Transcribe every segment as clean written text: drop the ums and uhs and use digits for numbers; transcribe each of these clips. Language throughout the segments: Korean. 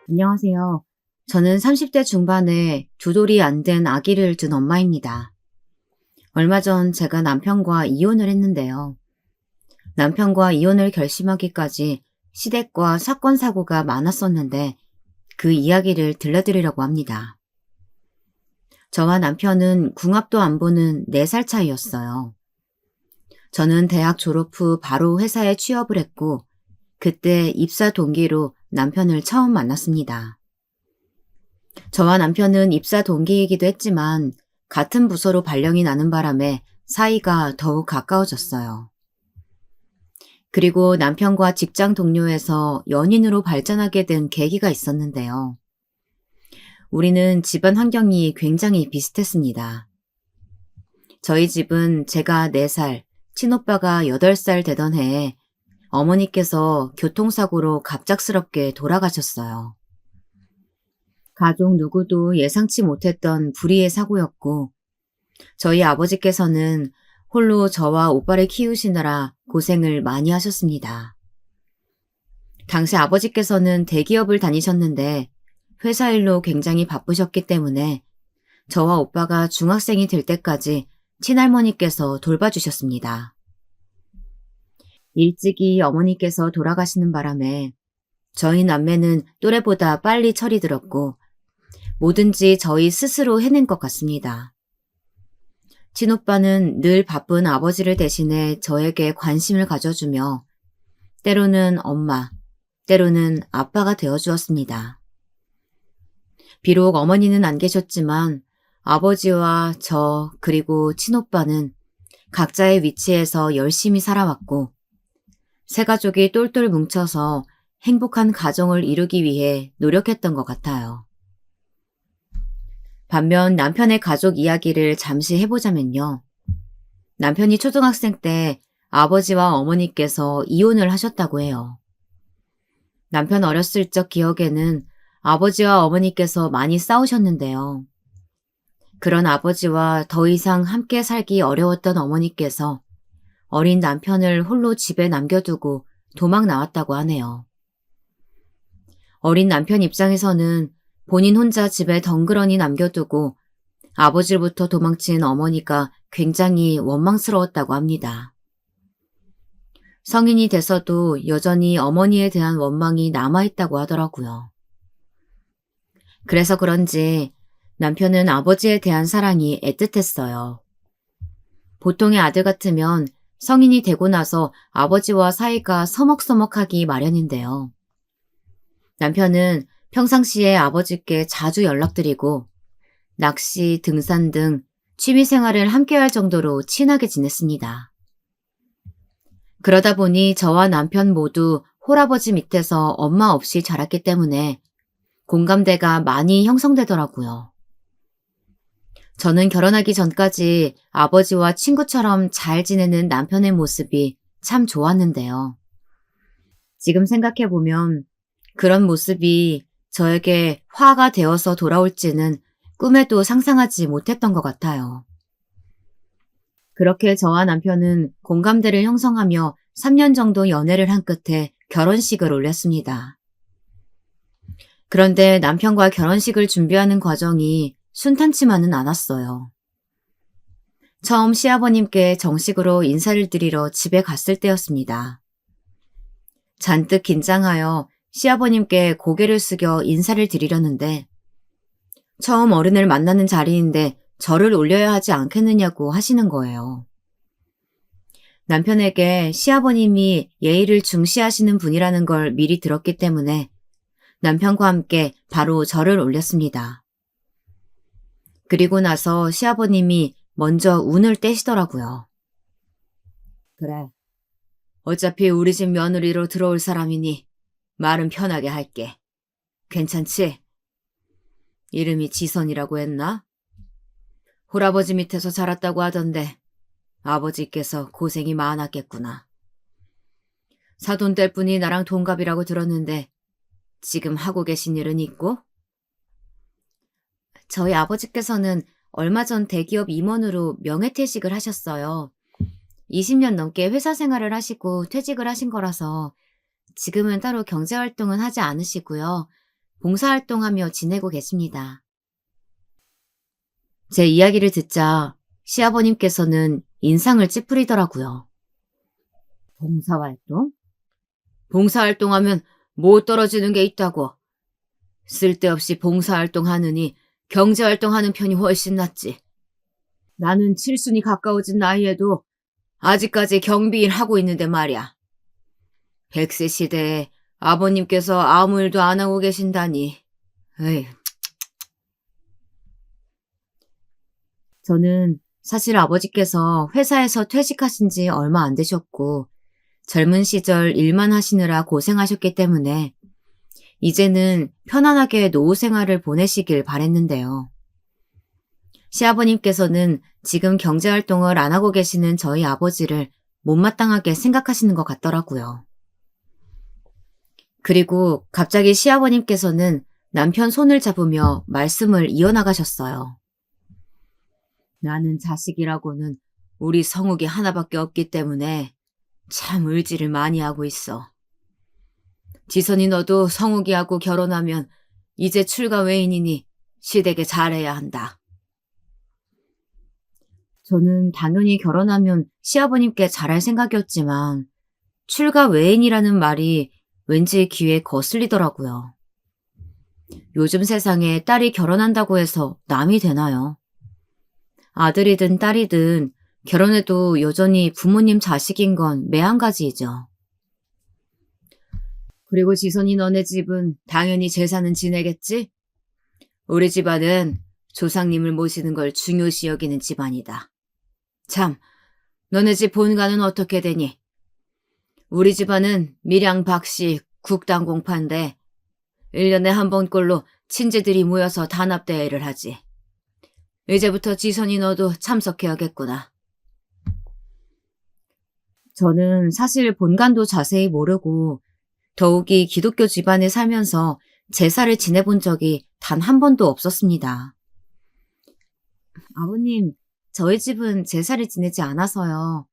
안녕하세요. 저는 30대 중반에 두 돌이 안 된 아기를 둔 엄마입니다. 얼마 전 제가 남편과 이혼을 했는데요. 남편과 이혼을 결심하기까지 시댁과 사건 사고가 많았었는데 그 이야기를 들려드리려고 합니다. 저와 남편은 궁합도 안 보는 4살 차이였어요. 저는 대학 졸업 후 바로 회사에 취업을 했고 그때 입사 동기로 남편을 처음 만났습니다. 저와 남편은 입사 동기이기도 했지만 같은 부서로 발령이 나는 바람에 사이가 더욱 가까워졌어요. 그리고 남편과 직장 동료에서 연인으로 발전하게 된 계기가 있었는데요. 우리는 집안 환경이 굉장히 비슷했습니다. 저희 집은 제가 4살, 친오빠가 8살 되던 해에 어머니께서 교통사고로 갑작스럽게 돌아가셨어요. 가족 누구도 예상치 못했던 불의의 사고였고 저희 아버지께서는 홀로 저와 오빠를 키우시느라 고생을 많이 하셨습니다. 당시 아버지께서는 대기업을 다니셨는데 회사 일로 굉장히 바쁘셨기 때문에 저와 오빠가 중학생이 될 때까지 친할머니께서 돌봐주셨습니다. 일찍이 어머니께서 돌아가시는 바람에 저희 남매는 또래보다 빨리 철이 들었고 뭐든지 저희 스스로 해낸 것 같습니다. 친오빠는 늘 바쁜 아버지를 대신해 저에게 관심을 가져주며 때로는 엄마, 때로는 아빠가 되어주었습니다. 비록 어머니는 안 계셨지만 아버지와 저 그리고 친오빠는 각자의 위치에서 열심히 살아왔고 세 가족이 똘똘 뭉쳐서 행복한 가정을 이루기 위해 노력했던 것 같아요. 반면 남편의 가족 이야기를 잠시 해보자면요. 남편이 초등학생 때 아버지와 어머니께서 이혼을 하셨다고 해요. 남편 어렸을 적 기억에는 아버지와 어머니께서 많이 싸우셨는데요. 그런 아버지와 더 이상 함께 살기 어려웠던 어머니께서 어린 남편을 홀로 집에 남겨두고 도망 나왔다고 하네요. 어린 남편 입장에서는 본인 혼자 집에 덩그러니 남겨두고 아버지로부터 도망친 어머니가 굉장히 원망스러웠다고 합니다. 성인이 돼서도 여전히 어머니에 대한 원망이 남아있다고 하더라고요. 그래서 그런지 남편은 아버지에 대한 사랑이 애틋했어요. 보통의 아들 같으면 성인이 되고 나서 아버지와 사이가 서먹서먹하기 마련인데요. 남편은 평상시에 아버지께 자주 연락드리고 낚시, 등산 등 취미생활을 함께할 정도로 친하게 지냈습니다. 그러다 보니 저와 남편 모두 홀아버지 밑에서 엄마 없이 자랐기 때문에 공감대가 많이 형성되더라고요. 저는 결혼하기 전까지 아버지와 친구처럼 잘 지내는 남편의 모습이 참 좋았는데요. 지금 생각해보면 그런 모습이 저에게 화가 되어서 돌아올지는 꿈에도 상상하지 못했던 것 같아요. 그렇게 저와 남편은 공감대를 형성하며 3년 정도 연애를 한 끝에 결혼식을 올렸습니다. 그런데 남편과 결혼식을 준비하는 과정이 순탄치만은 않았어요. 처음 시아버님께 정식으로 인사를 드리러 집에 갔을 때였습니다. 잔뜩 긴장하여 시아버님께 고개를 숙여 인사를 드리려는데 처음 어른을 만나는 자리인데 절을 올려야 하지 않겠느냐고 하시는 거예요. 남편에게 시아버님이 예의를 중시하시는 분이라는 걸 미리 들었기 때문에 남편과 함께 바로 절을 올렸습니다. 그리고 나서 시아버님이 먼저 운을 떼시더라고요. 그래, 어차피 우리 집 며느리로 들어올 사람이니 말은 편하게 할게. 괜찮지? 이름이 지선이라고 했나? 홀아버지 밑에서 자랐다고 하던데 아버지께서 고생이 많았겠구나. 사돈 뗄 분이 나랑 동갑이라고 들었는데 지금 하고 계신 일은 있고? 저희 아버지께서는 얼마 전 대기업 임원으로 명예퇴직을 하셨어요. 20년 넘게 회사 생활을 하시고 퇴직을 하신 거라서 지금은 따로 경제활동은 하지 않으시고요. 봉사활동하며 지내고 계십니다. 제 이야기를 듣자 시아버님께서는 인상을 찌푸리더라고요. 봉사활동? 봉사활동하면 뭐 떨어지는 게 있다고. 쓸데없이 봉사활동하느니 경제활동하는 편이 훨씬 낫지. 나는 칠순이 가까워진 나이에도 아직까지 경비일 하고 있는데 말이야. 100세 시대에 아버님께서 아무 일도 안 하고 계신다니. 에휴. 저는 사실 아버지께서 회사에서 퇴직하신 지 얼마 안 되셨고 젊은 시절 일만 하시느라 고생하셨기 때문에 이제는 편안하게 노후 생활을 보내시길 바랬는데요. 시아버님께서는 지금 경제활동을 안 하고 계시는 저희 아버지를 못마땅하게 생각하시는 것 같더라고요. 그리고 갑자기 시아버님께서는 남편 손을 잡으며 말씀을 이어나가셨어요. 나는 자식이라고는 우리 성욱이 하나밖에 없기 때문에 참 의지를 많이 하고 있어. 지선이 너도 성욱이하고 결혼하면 이제 출가 외인이니 시댁에 잘해야 한다. 저는 당연히 결혼하면 시아버님께 잘할 생각이었지만 출가 외인이라는 말이 왠지 귀에 거슬리더라고요. 요즘 세상에 딸이 결혼한다고 해서 남이 되나요? 아들이든 딸이든 결혼해도 여전히 부모님 자식인 건 매한가지이죠. 그리고 지선이 너네 집은 당연히 제사는 지내겠지? 우리 집안은 조상님을 모시는 걸 중요시 여기는 집안이다. 참, 너네 집 본가는 어떻게 되니? 우리 집안은 밀양 박씨 국당 공파인데 1년에 한 번꼴로 친지들이 모여서 단합대회를 하지. 이제부터 지선이 너도 참석해야겠구나. 저는 사실 본관도 자세히 모르고 더욱이 기독교 집안에 살면서 제사를 지내본 적이 단 한 번도 없었습니다. 아버님, 저희 집은 제사를 지내지 않아서요.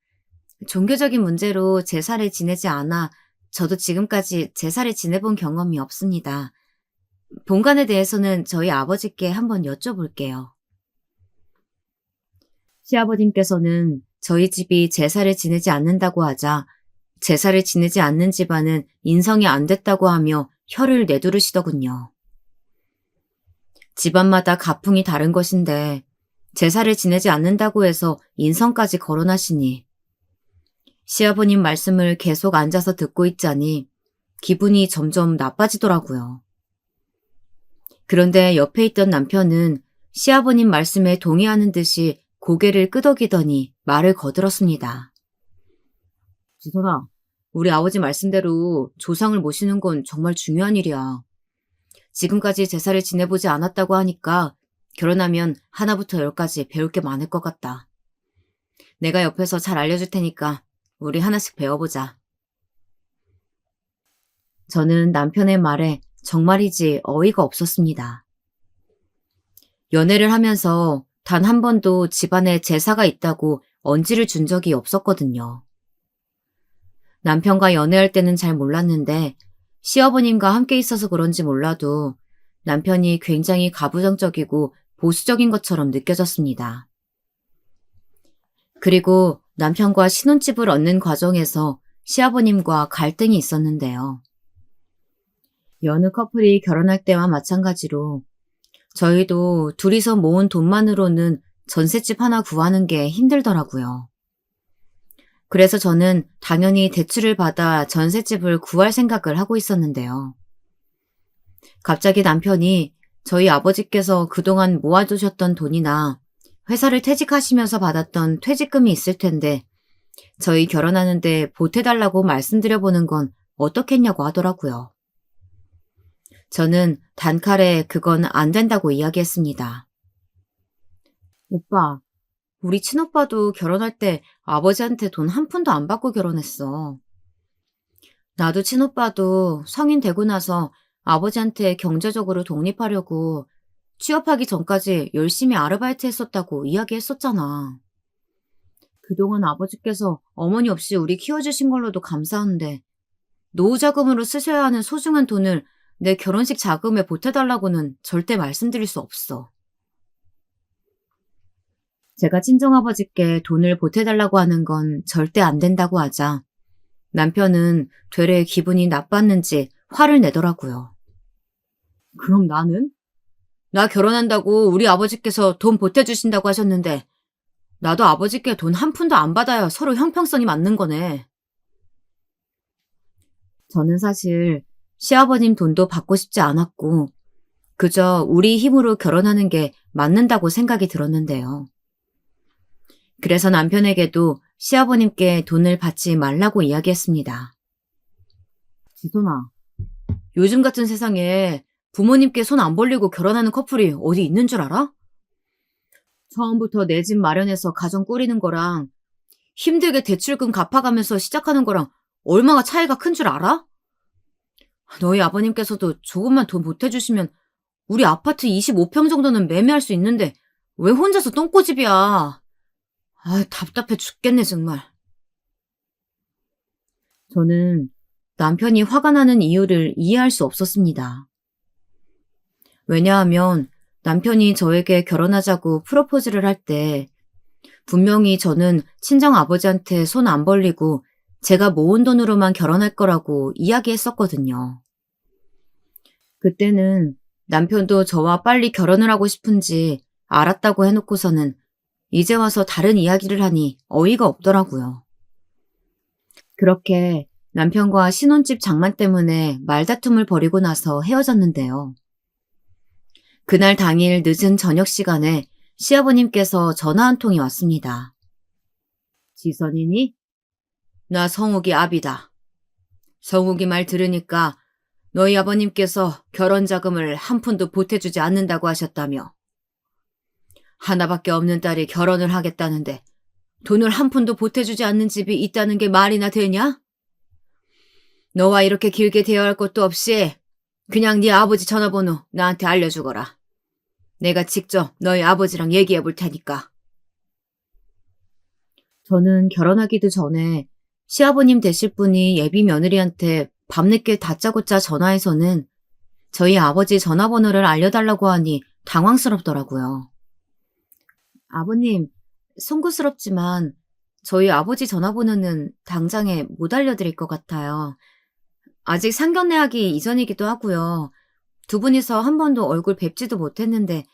종교적인 문제로 제사를 지내지 않아 저도 지금까지 제사를 지내본 경험이 없습니다. 본관에 대해서는 저희 아버지께 한번 여쭤볼게요. 시아버님께서는 저희 집이 제사를 지내지 않는다고 하자 제사를 지내지 않는 집안은 인성이 안 됐다고 하며 혀를 내두르시더군요. 집안마다 가풍이 다른 것인데 제사를 지내지 않는다고 해서 인성까지 거론하시니 시아버님 말씀을 계속 앉아서 듣고 있자니 기분이 점점 나빠지더라고요. 그런데 옆에 있던 남편은 시아버님 말씀에 동의하는 듯이 고개를 끄덕이더니 말을 거들었습니다. 지선아, 우리 아버지 말씀대로 조상을 모시는 건 정말 중요한 일이야. 지금까지 제사를 지내보지 않았다고 하니까 결혼하면 하나부터 열까지 배울 게 많을 것 같다. 내가 옆에서 잘 알려줄 테니까 우리 하나씩 배워보자. 저는 남편의 말에 정말이지 어이가 없었습니다. 연애를 하면서 단 한 번도 집안에 제사가 있다고 언지를 준 적이 없었거든요. 남편과 연애할 때는 잘 몰랐는데 시어머님과 함께 있어서 그런지 몰라도 남편이 굉장히 가부장적이고 보수적인 것처럼 느껴졌습니다. 그리고 남편과 신혼집을 얻는 과정에서 시아버님과 갈등이 있었는데요. 여느 커플이 결혼할 때와 마찬가지로 저희도 둘이서 모은 돈만으로는 전셋집 하나 구하는 게 힘들더라고요. 그래서 저는 당연히 대출을 받아 전셋집을 구할 생각을 하고 있었는데요. 갑자기 남편이 저희 아버지께서 그동안 모아두셨던 돈이나 회사를 퇴직하시면서 받았던 퇴직금이 있을 텐데 저희 결혼하는데 보태달라고 말씀드려보는 건 어떻겠냐고 하더라고요. 저는 단칼에 그건 안 된다고 이야기했습니다. 오빠, 우리 친오빠도 결혼할 때 아버지한테 돈 한 푼도 안 받고 결혼했어. 나도 친오빠도 성인 되고 나서 아버지한테 경제적으로 독립하려고 취업하기 전까지 열심히 아르바이트 했었다고 이야기했었잖아. 그동안 아버지께서 어머니 없이 우리 키워주신 걸로도 감사한데 노후 자금으로 쓰셔야 하는 소중한 돈을 내 결혼식 자금에 보태달라고는 절대 말씀드릴 수 없어. 제가 친정아버지께 돈을 보태달라고 하는 건 절대 안 된다고 하자 남편은 되레 기분이 나빴는지 화를 내더라고요. 그럼 나는? 나 결혼한다고 우리 아버지께서 돈 보태주신다고 하셨는데 나도 아버지께 돈 한 푼도 안 받아야 서로 형평성이 맞는 거네. 저는 사실 시아버님 돈도 받고 싶지 않았고 그저 우리 힘으로 결혼하는 게 맞는다고 생각이 들었는데요. 그래서 남편에게도 시아버님께 돈을 받지 말라고 이야기했습니다. 지선아, 요즘 같은 세상에 부모님께 손 안 벌리고 결혼하는 커플이 어디 있는 줄 알아? 처음부터 내 집 마련해서 가정 꾸리는 거랑 힘들게 대출금 갚아가면서 시작하는 거랑 얼마나 차이가 큰 줄 알아? 너희 아버님께서도 조금만 돈 보태주시면 우리 아파트 25평 정도는 매매할 수 있는데 왜 혼자서 똥꼬집이야. 아, 답답해 죽겠네 정말. 저는 남편이 화가 나는 이유를 이해할 수 없었습니다. 왜냐하면 남편이 저에게 결혼하자고 프로포즈를 할 때 분명히 저는 친정 아버지한테 손 안 벌리고 제가 모은 돈으로만 결혼할 거라고 이야기했었거든요. 그때는 남편도 저와 빨리 결혼을 하고 싶은지 알았다고 해놓고서는 이제 와서 다른 이야기를 하니 어이가 없더라고요. 그렇게 남편과 신혼집 장만 때문에 말다툼을 벌이고 나서 헤어졌는데요. 그날 당일 늦은 저녁 시간에 시아버님께서 전화 한 통이 왔습니다. 지선이니? 나 성욱이 아비다. 성욱이 말 들으니까 너희 아버님께서 결혼 자금을 한 푼도 보태주지 않는다고 하셨다며. 하나밖에 없는 딸이 결혼을 하겠다는데 돈을 한 푼도 보태주지 않는 집이 있다는 게 말이나 되냐? 너와 이렇게 길게 대화할 것도 없이 그냥 네 아버지 전화번호 나한테 알려주거라. 내가 직접 너희 아버지랑 얘기해 볼 테니까. 저는 결혼하기도 전에 시아버님 되실 분이 예비 며느리한테 밤늦게 다짜고짜 전화해서는 저희 아버지 전화번호를 알려달라고 하니 당황스럽더라고요. 아버님, 송구스럽지만 저희 아버지 전화번호는 당장에 못 알려드릴 것 같아요. 아직 상견례하기 이전이기도 하고요. 두 분이서 한 번도 얼굴 뵙지도 못했는데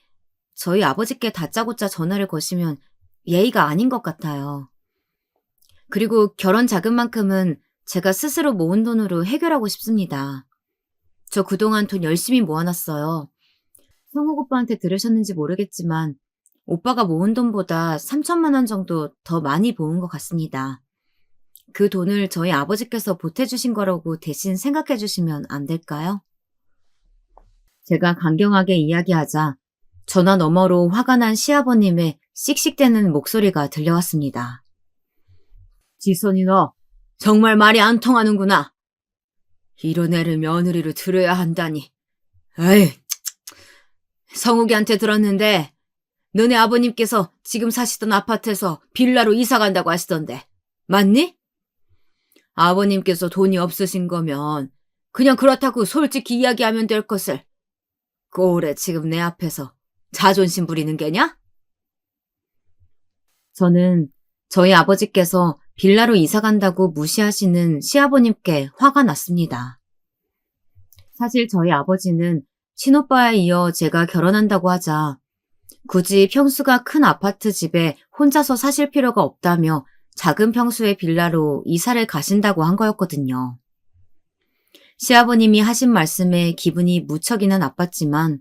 저희 아버지께 다짜고짜 전화를 거시면 예의가 아닌 것 같아요. 그리고 결혼 자금만큼은 제가 스스로 모은 돈으로 해결하고 싶습니다. 저 그동안 돈 열심히 모아놨어요. 성욱 오빠한테 들으셨는지 모르겠지만 오빠가 모은 돈보다 3천만 원 정도 더 많이 모은 것 같습니다. 그 돈을 저희 아버지께서 보태주신 거라고 대신 생각해 주시면 안 될까요? 제가 강경하게 이야기하자 전화 너머로 화가 난 시아버님의 씩씩대는 목소리가 들려왔습니다. 지선이 너 정말 말이 안 통하는구나. 이런 애를 며느리로 들여야 한다니. 에이, 성욱이한테 들었는데 너네 아버님께서 지금 사시던 아파트에서 빌라로 이사 간다고 하시던데 맞니? 아버님께서 돈이 없으신 거면 그냥 그렇다고 솔직히 이야기하면 될 것을 꼬래 지금 내 앞에서 자존심 부리는 게냐? 저는 저희 아버지께서 빌라로 이사 간다고 무시하시는 시아버님께 화가 났습니다. 사실 저희 아버지는 친오빠에 이어 제가 결혼한다고 하자 굳이 평수가 큰 아파트 집에 혼자서 사실 필요가 없다며 작은 평수의 빌라로 이사를 가신다고 한 거였거든요. 시아버님이 하신 말씀에 기분이 무척이나 나빴지만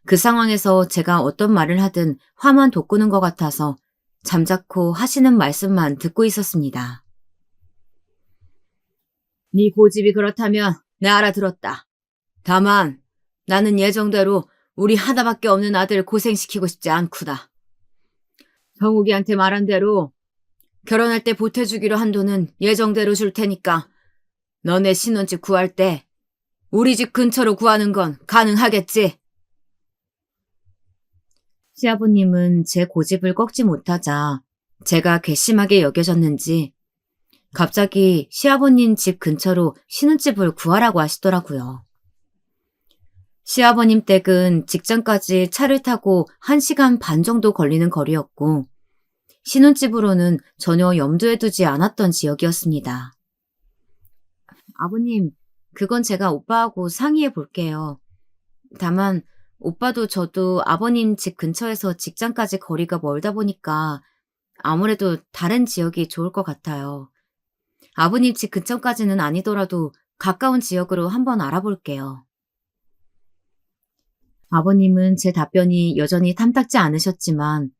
그 상황에서 제가 어떤 말을 하든 화만 돋구는 것 같아서 잠자코 하시는 말씀만 듣고 있었습니다. 네 고집이 그렇다면 내 알아들었다. 다만 나는 예정대로 우리 하나밖에 없는 아들 고생시키고 싶지 않구나. 성욱이한테 말한 대로 결혼할 때 보태주기로 한 돈은 예정대로 줄 테니까 너네 신혼집 구할 때 우리 집 근처로 구하는 건 가능하겠지? 시아버님은 제 고집을 꺾지 못하자 제가 괘씸하게 여겨졌는지 갑자기 시아버님 집 근처로 신혼집을 구하라고 하시더라고요. 시아버님 댁은 직장까지 차를 타고 1시간 반 정도 걸리는 거리였고 신혼집으로는 전혀 염두에 두지 않았던 지역이었습니다. 아버님, 그건 제가 오빠하고 상의해 볼게요. 다만 오빠도 저도 아버님 집 근처에서 직장까지 거리가 멀다 보니까 아무래도 다른 지역이 좋을 것 같아요. 아버님 집 근처까지는 아니더라도 가까운 지역으로 한번 알아볼게요. 아버님은 제 답변이 여전히 탐탁지 않으셨지만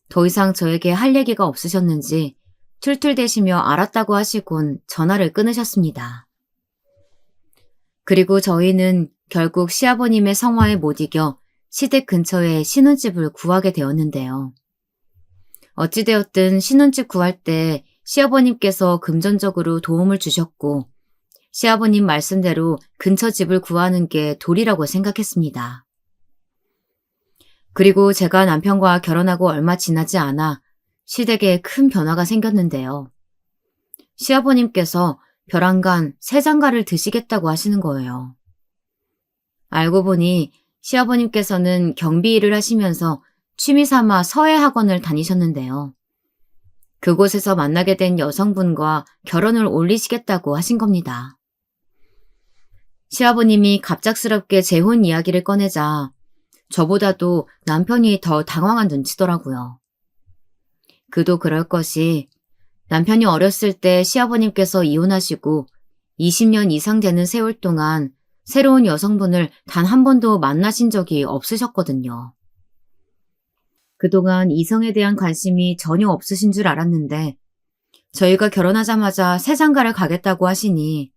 더 이상 저에게 할 얘기가 없으셨는지 툴툴대시며 알았다고 하시곤 전화를 끊으셨습니다. 그리고 저희는 결국 시아버님의 성화에 못 이겨 시댁 근처에 신혼집을 구하게 되었는데요. 어찌되었든 신혼집 구할 때 시아버님께서 금전적으로 도움을 주셨고 시아버님 말씀대로 근처 집을 구하는 게 도리라고 생각했습니다. 그리고 제가 남편과 결혼하고 얼마 지나지 않아 시댁에 큰 변화가 생겼는데요. 시아버님께서 벼랑간 새 장가를 드시겠다고 하시는 거예요. 알고 보니 시아버님께서는 경비 일을 하시면서 취미삼아 서예학원을 다니셨는데요. 그곳에서 만나게 된 여성분과 결혼을 올리시겠다고 하신 겁니다. 시아버님이 갑작스럽게 재혼 이야기를 꺼내자 저보다도 남편이 더 당황한 눈치더라고요. 그도 그럴 것이 남편이 어렸을 때 시아버님께서 이혼하시고 20년 이상 되는 세월 동안 새로운 여성분을 단 한 번도 만나신 적이 없으셨거든요. 그동안 이성에 대한 관심이 전혀 없으신 줄 알았는데 저희가 결혼하자마자 새 장가를 가겠다고 하시니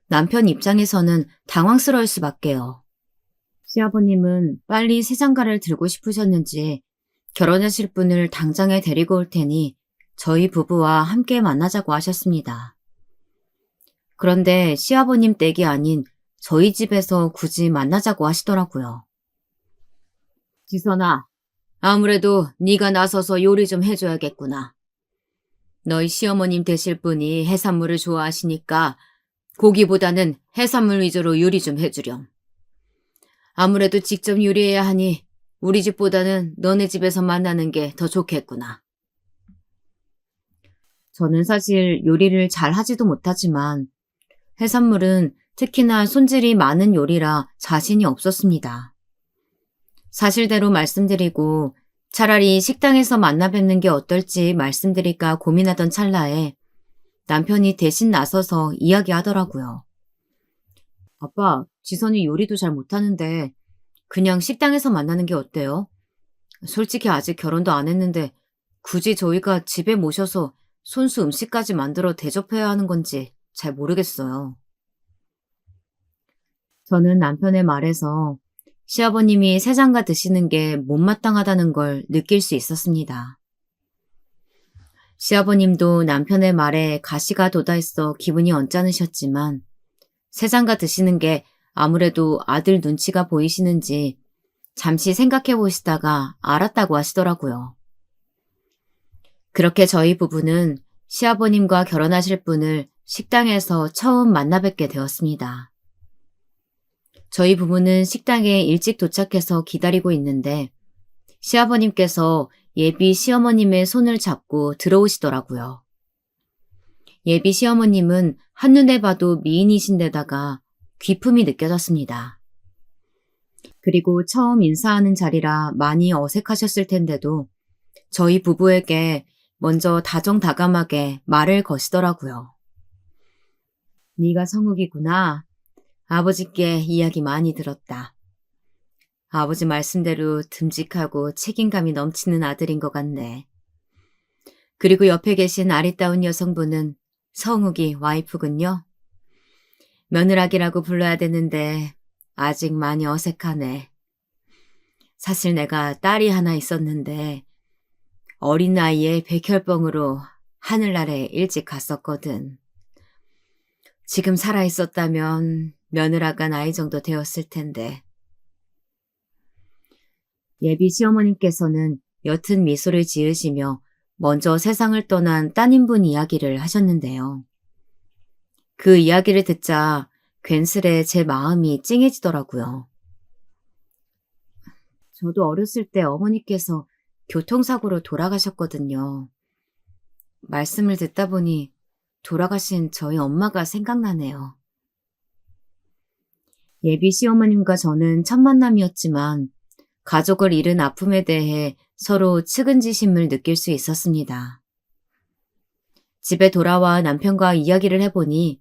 남편 입장에서는 당황스러울 수밖에요. 시아버님은 빨리 새 장가를 들고 싶으셨는지 결혼하실 분을 당장에 데리고 올 테니 저희 부부와 함께 만나자고 하셨습니다. 그런데 시아버님 댁이 아닌 저희 집에서 굳이 만나자고 하시더라고요. 지선아, 아무래도 네가 나서서 요리 좀 해줘야겠구나. 너희 시어머님 되실 분이 해산물을 좋아하시니까 고기보다는 해산물 위주로 요리 좀 해주렴. 아무래도 직접 요리해야 하니 우리 집보다는 너네 집에서 만나는 게 더 좋겠구나. 저는 사실 요리를 잘 하지도 못하지만 해산물은 특히나 손질이 많은 요리라 자신이 없었습니다. 사실대로 말씀드리고 차라리 식당에서 만나 뵙는 게 어떨지 말씀드릴까 고민하던 찰나에 남편이 대신 나서서 이야기하더라고요. 아빠, 지선이 요리도 잘 못하는데 그냥 식당에서 만나는 게 어때요? 솔직히 아직 결혼도 안 했는데 굳이 저희가 집에 모셔서 손수 음식까지 만들어 대접해야 하는 건지 잘 모르겠어요. 저는 남편의 말에서 시아버님이 새 장가 드시는 게 못마땅하다는 걸 느낄 수 있었습니다. 시아버님도 남편의 말에 가시가 돋아있어 기분이 언짢으셨지만 새 장가 드시는 게 아무래도 아들 눈치가 보이시는지 잠시 생각해 보시다가 알았다고 하시더라고요. 그렇게 저희 부부는 시아버님과 결혼하실 분을 식당에서 처음 만나 뵙게 되었습니다. 저희 부부는 식당에 일찍 도착해서 기다리고 있는데 시아버님께서 예비 시어머님의 손을 잡고 들어오시더라고요. 예비 시어머님은 한눈에 봐도 미인이신데다가 귀품이 느껴졌습니다. 그리고 처음 인사하는 자리라 많이 어색하셨을 텐데도 저희 부부에게 먼저 다정다감하게 말을 거시더라고요. 네가 성욱이구나. 아버지께 이야기 많이 들었다. 아버지 말씀대로 듬직하고 책임감이 넘치는 아들인 것 같네. 그리고 옆에 계신 아리따운 여성분은 성욱이 와이프군요. 며느라기라고 불러야 되는데 아직 많이 어색하네. 사실 내가 딸이 하나 있었는데 어린 나이에 백혈병으로 하늘나라에 일찍 갔었거든. 지금 살아있었다면 며느라가 나이 정도 되었을 텐데. 예비 시어머님께서는 옅은 미소를 지으시며 먼저 세상을 떠난 따님분 이야기를 하셨는데요. 그 이야기를 듣자 괜스레 제 마음이 찡해지더라고요. 저도 어렸을 때 어머니께서 교통사고로 돌아가셨거든요. 말씀을 듣다 보니 돌아가신 저희 엄마가 생각나네요. 예비 시어머님과 저는 첫 만남이었지만 가족을 잃은 아픔에 대해 서로 측은지심을 느낄 수 있었습니다. 집에 돌아와 남편과 이야기를 해보니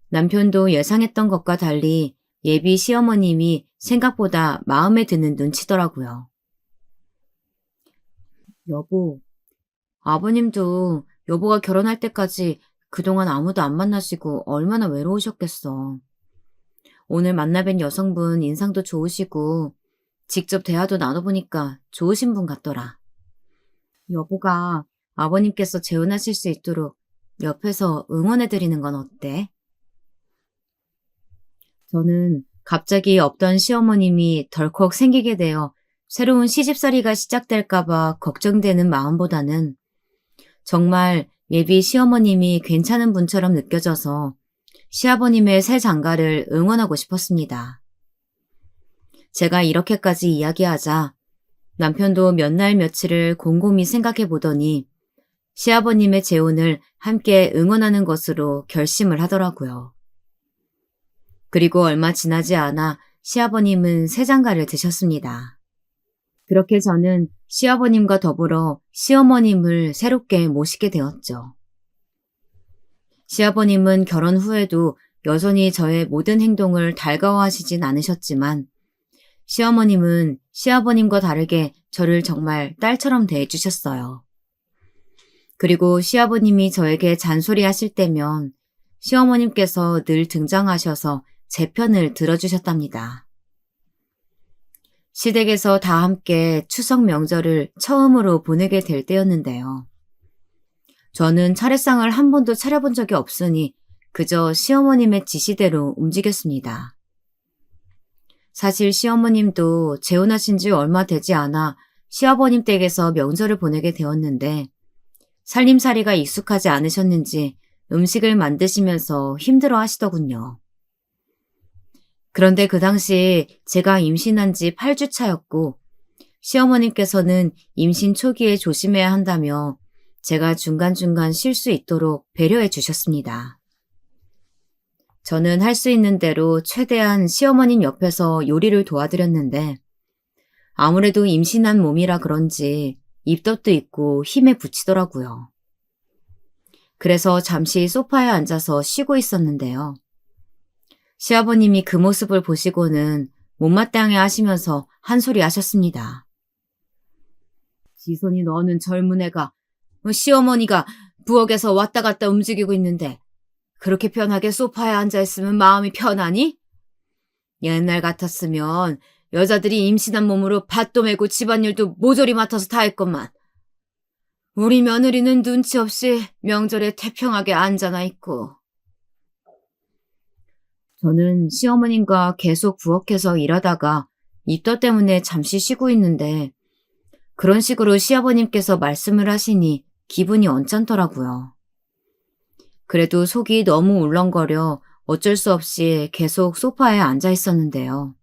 남편도 예상했던 것과 달리 예비 시어머님이 생각보다 마음에 드는 눈치더라고요. 여보, 아버님도 여보가 결혼할 때까지 그동안 아무도 안 만나시고 얼마나 외로우셨겠어. 오늘 만나뵌 여성분 인상도 좋으시고 직접 대화도 나눠보니까 좋으신 분 같더라. 여보가 아버님께서 재혼하실 수 있도록 옆에서 응원해드리는 건 어때? 저는 갑자기 없던 시어머님이 덜컥 생기게 되어 새로운 시집살이가 시작될까봐 걱정되는 마음보다는 정말 예비 시어머님이 괜찮은 분처럼 느껴져서 시아버님의 새 장가를 응원하고 싶었습니다. 제가 이렇게까지 이야기하자 남편도 몇 날 며칠을 곰곰이 생각해 보더니 시아버님의 재혼을 함께 응원하는 것으로 결심을 하더라고요. 그리고 얼마 지나지 않아 시아버님은 새 장가를 드셨습니다. 그렇게 저는 시아버님과 더불어 시어머님을 새롭게 모시게 되었죠. 시아버님은 결혼 후에도 여전히 저의 모든 행동을 달가워하시진 않으셨지만 시어머님은 시아버님과 다르게 저를 정말 딸처럼 대해주셨어요. 그리고 시아버님이 저에게 잔소리하실 때면 시어머님께서 늘 등장하셔서 제 편을 들어주셨답니다. 시댁에서 다 함께 추석 명절을 처음으로 보내게 될 때였는데요. 저는 차례상을 한 번도 차려본 적이 없으니 그저 시어머님의 지시대로 움직였습니다. 사실 시어머님도 재혼하신 지 얼마 되지 않아 시아버님 댁에서 명절을 보내게 되었는데 살림살이가 익숙하지 않으셨는지 음식을 만드시면서 힘들어 하시더군요. 그런데 그 당시 제가 임신한 지 8주 차였고 시어머님께서는 임신 초기에 조심해야 한다며 제가 중간중간 쉴 수 있도록 배려해 주셨습니다. 저는 할 수 있는 대로 최대한 시어머님 옆에서 요리를 도와드렸는데 아무래도 임신한 몸이라 그런지 입덧도 있고 힘에 부치더라고요. 그래서 잠시 소파에 앉아서 쉬고 있었는데요. 시아버님이 그 모습을 보시고는 못마땅해 하시면서 한 소리 하셨습니다. 지손이 너는 젊은 애가 시어머니가 부엌에서 왔다 갔다 움직이고 있는데 그렇게 편하게 소파에 앉아있으면 마음이 편하니? 옛날 같았으면 여자들이 임신한 몸으로 밭도 메고 집안일도 모조리 맡아서 다 했건만 우리 며느리는 눈치 없이 명절에 태평하게 앉아나 있고. 저는 시어머님과 계속 부엌에서 일하다가 입덧 때문에 잠시 쉬고 있는데 그런 식으로 시아버님께서 말씀을 하시니 기분이 언짢더라고요. 그래도 속이 너무 울렁거려 어쩔 수 없이 계속 소파에 앉아 있었는데요.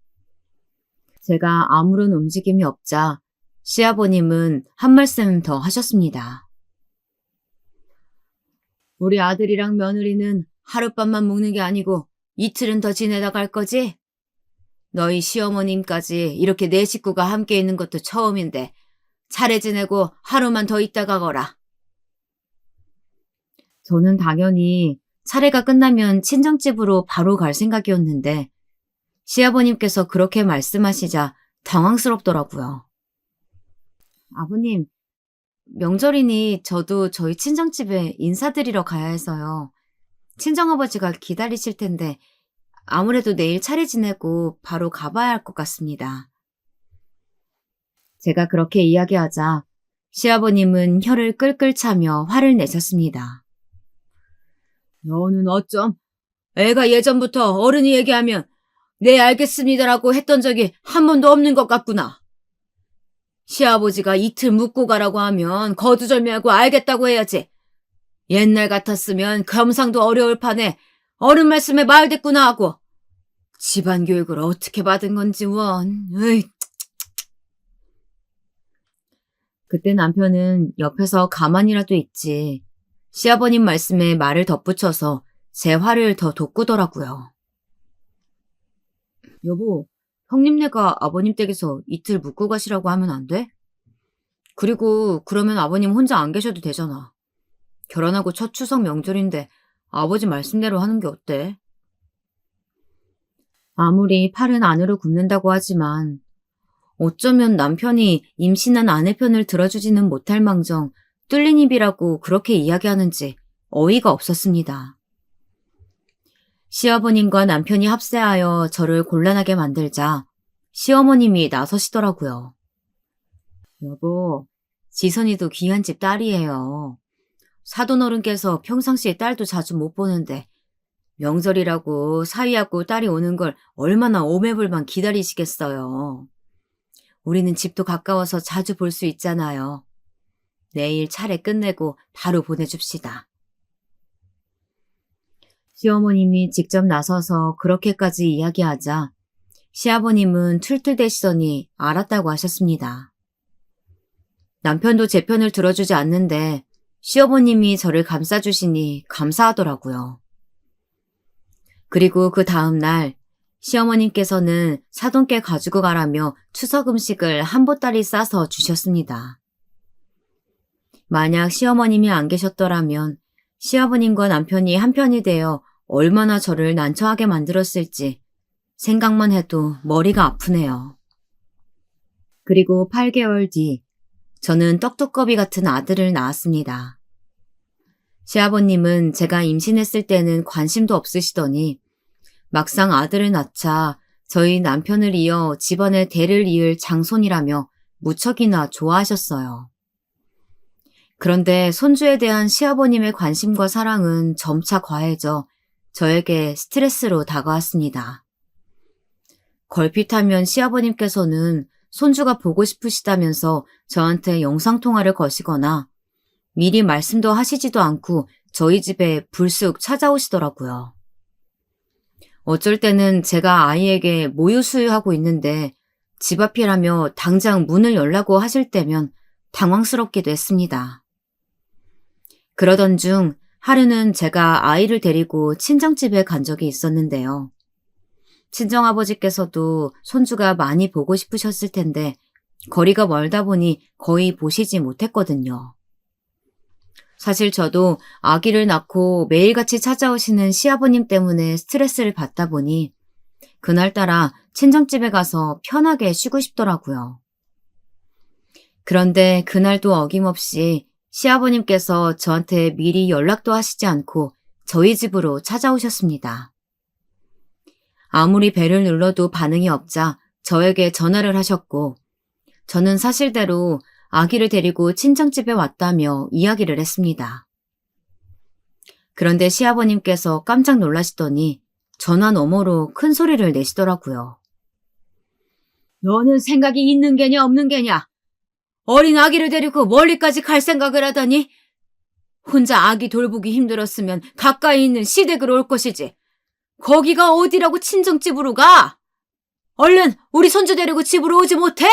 제가 아무런 움직임이 없자 시아버님은 한 말씀 더 하셨습니다. 우리 아들이랑 며느리는 하룻밤만 묵는 게 아니고 이틀은 더 지내다 갈 거지? 너희 시어머님까지 이렇게 네 식구가 함께 있는 것도 처음인데 차례 지내고 하루만 더 있다 가거라. 저는 당연히 차례가 끝나면 친정집으로 바로 갈 생각이었는데 시아버님께서 그렇게 말씀하시자 당황스럽더라고요. 아버님, 명절이니 저도 저희 친정집에 인사드리러 가야 해서요. 친정아버지가 기다리실 텐데 아무래도 내일 차례 지내고 바로 가봐야 할 것 같습니다. 제가 그렇게 이야기하자 시아버님은 혀를 끌끌 차며 화를 내셨습니다. 너는 어쩜 애가 예전부터 어른이 얘기하면 네 알겠습니다라고 했던 적이 한 번도 없는 것 같구나. 시아버지가 이틀 묵고 가라고 하면 거두절미하고 알겠다고 해야지. 옛날 같았으면 겸상도 어려울 판에 어른 말씀에 말댔구나 하고 집안 교육을 어떻게 받은 건지 원. 으이. 그때 남편은 옆에서 가만히라도 있지 시아버님 말씀에 말을 덧붙여서 제 화를 더 돋구더라고요. 여보, 형님네가 아버님 댁에서 이틀 묵고 가시라고 하면 안 돼? 그리고 그러면 아버님 혼자 안 계셔도 되잖아. 결혼하고 첫 추석 명절인데 아버지 말씀대로 하는 게 어때? 아무리 팔은 안으로 굽는다고 하지만 어쩌면 남편이 임신한 아내 편을 들어주지는 못할 망정 뚫린 입이라고 그렇게 이야기하는지 어이가 없었습니다. 시아버님과 남편이 합세하여 저를 곤란하게 만들자 시어머님이 나서시더라고요. 여보, 지선이도 귀한 집 딸이에요. 사돈어른께서 평상시에 딸도 자주 못 보는데 명절이라고 사위하고 딸이 오는 걸 얼마나 오매불만 기다리시겠어요. 우리는 집도 가까워서 자주 볼 수 있잖아요. 내일 차례 끝내고 바로 보내줍시다. 시어머님이 직접 나서서 그렇게까지 이야기하자 시아버님은 툴툴대시더니 알았다고 하셨습니다. 남편도 제 편을 들어주지 않는데 시어머님이 저를 감싸주시니 감사하더라고요. 그리고 그 다음 날 시어머님께서는 사돈께 가지고 가라며 추석 음식을 한 보따리 싸서 주셨습니다. 만약 시어머님이 안 계셨더라면 시아버님과 남편이 한편이 되어 얼마나 저를 난처하게 만들었을지 생각만 해도 머리가 아프네요. 그리고 8개월 뒤 저는 떡두꺼비 같은 아들을 낳았습니다. 시아버님은 제가 임신했을 때는 관심도 없으시더니 막상 아들을 낳자 저희 남편을 이어 집안의 대를 이을 장손이라며 무척이나 좋아하셨어요. 그런데 손주에 대한 시아버님의 관심과 사랑은 점차 과해져 저에게 스트레스로 다가왔습니다. 걸핏하면 시아버님께서는 손주가 보고 싶으시다면서 저한테 영상통화를 거시거나 미리 말씀도 하시지도 않고 저희 집에 불쑥 찾아오시더라고요. 어쩔 때는 제가 아이에게 모유수유하고 있는데 집 앞이라며 당장 문을 열라고 하실 때면 당황스럽기도 했습니다. 그러던 중 하루는 제가 아이를 데리고 친정집에 간 적이 있었는데요. 친정아버지께서도 손주가 많이 보고 싶으셨을 텐데 거리가 멀다 보니 거의 보시지 못했거든요. 사실 저도 아기를 낳고 매일같이 찾아오시는 시아버님 때문에 스트레스를 받다 보니 그날따라 친정집에 가서 편하게 쉬고 싶더라고요. 그런데 그날도 어김없이 시아버님께서 저한테 미리 연락도 하시지 않고 저희 집으로 찾아오셨습니다. 아무리 벨을 눌러도 반응이 없자 저에게 전화를 하셨고 저는 사실대로 아기를 데리고 친정집에 왔다며 이야기를 했습니다. 그런데 시아버님께서 깜짝 놀라시더니 전화 너머로 큰 소리를 내시더라고요. 너는 생각이 있는 게냐 없는 게냐? 어린 아기를 데리고 멀리까지 갈 생각을 하다니? 혼자 아기 돌보기 힘들었으면 가까이 있는 시댁으로 올 것이지. 거기가 어디라고 친정집으로 가? 얼른 우리 손주 데리고 집으로 오지 못해?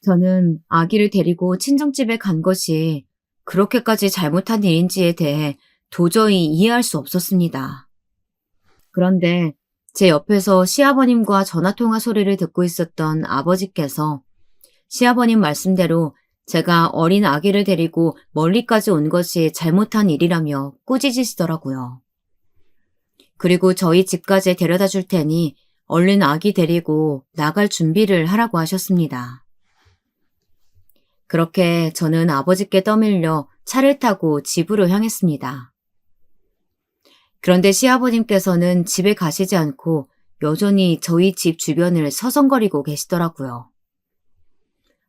저는 아기를 데리고 친정집에 간 것이 그렇게까지 잘못한 일인지에 대해 도저히 이해할 수 없었습니다. 그런데 제 옆에서 시아버님과 전화통화 소리를 듣고 있었던 아버지께서 시아버님 말씀대로 제가 어린 아기를 데리고 멀리까지 온 것이 잘못한 일이라며 꾸짖으시더라고요. 그리고 저희 집까지 데려다 줄 테니 얼른 아기 데리고 나갈 준비를 하라고 하셨습니다. 그렇게 저는 아버지께 떠밀려 차를 타고 집으로 향했습니다. 그런데 시아버님께서는 집에 가시지 않고 여전히 저희 집 주변을 서성거리고 계시더라고요.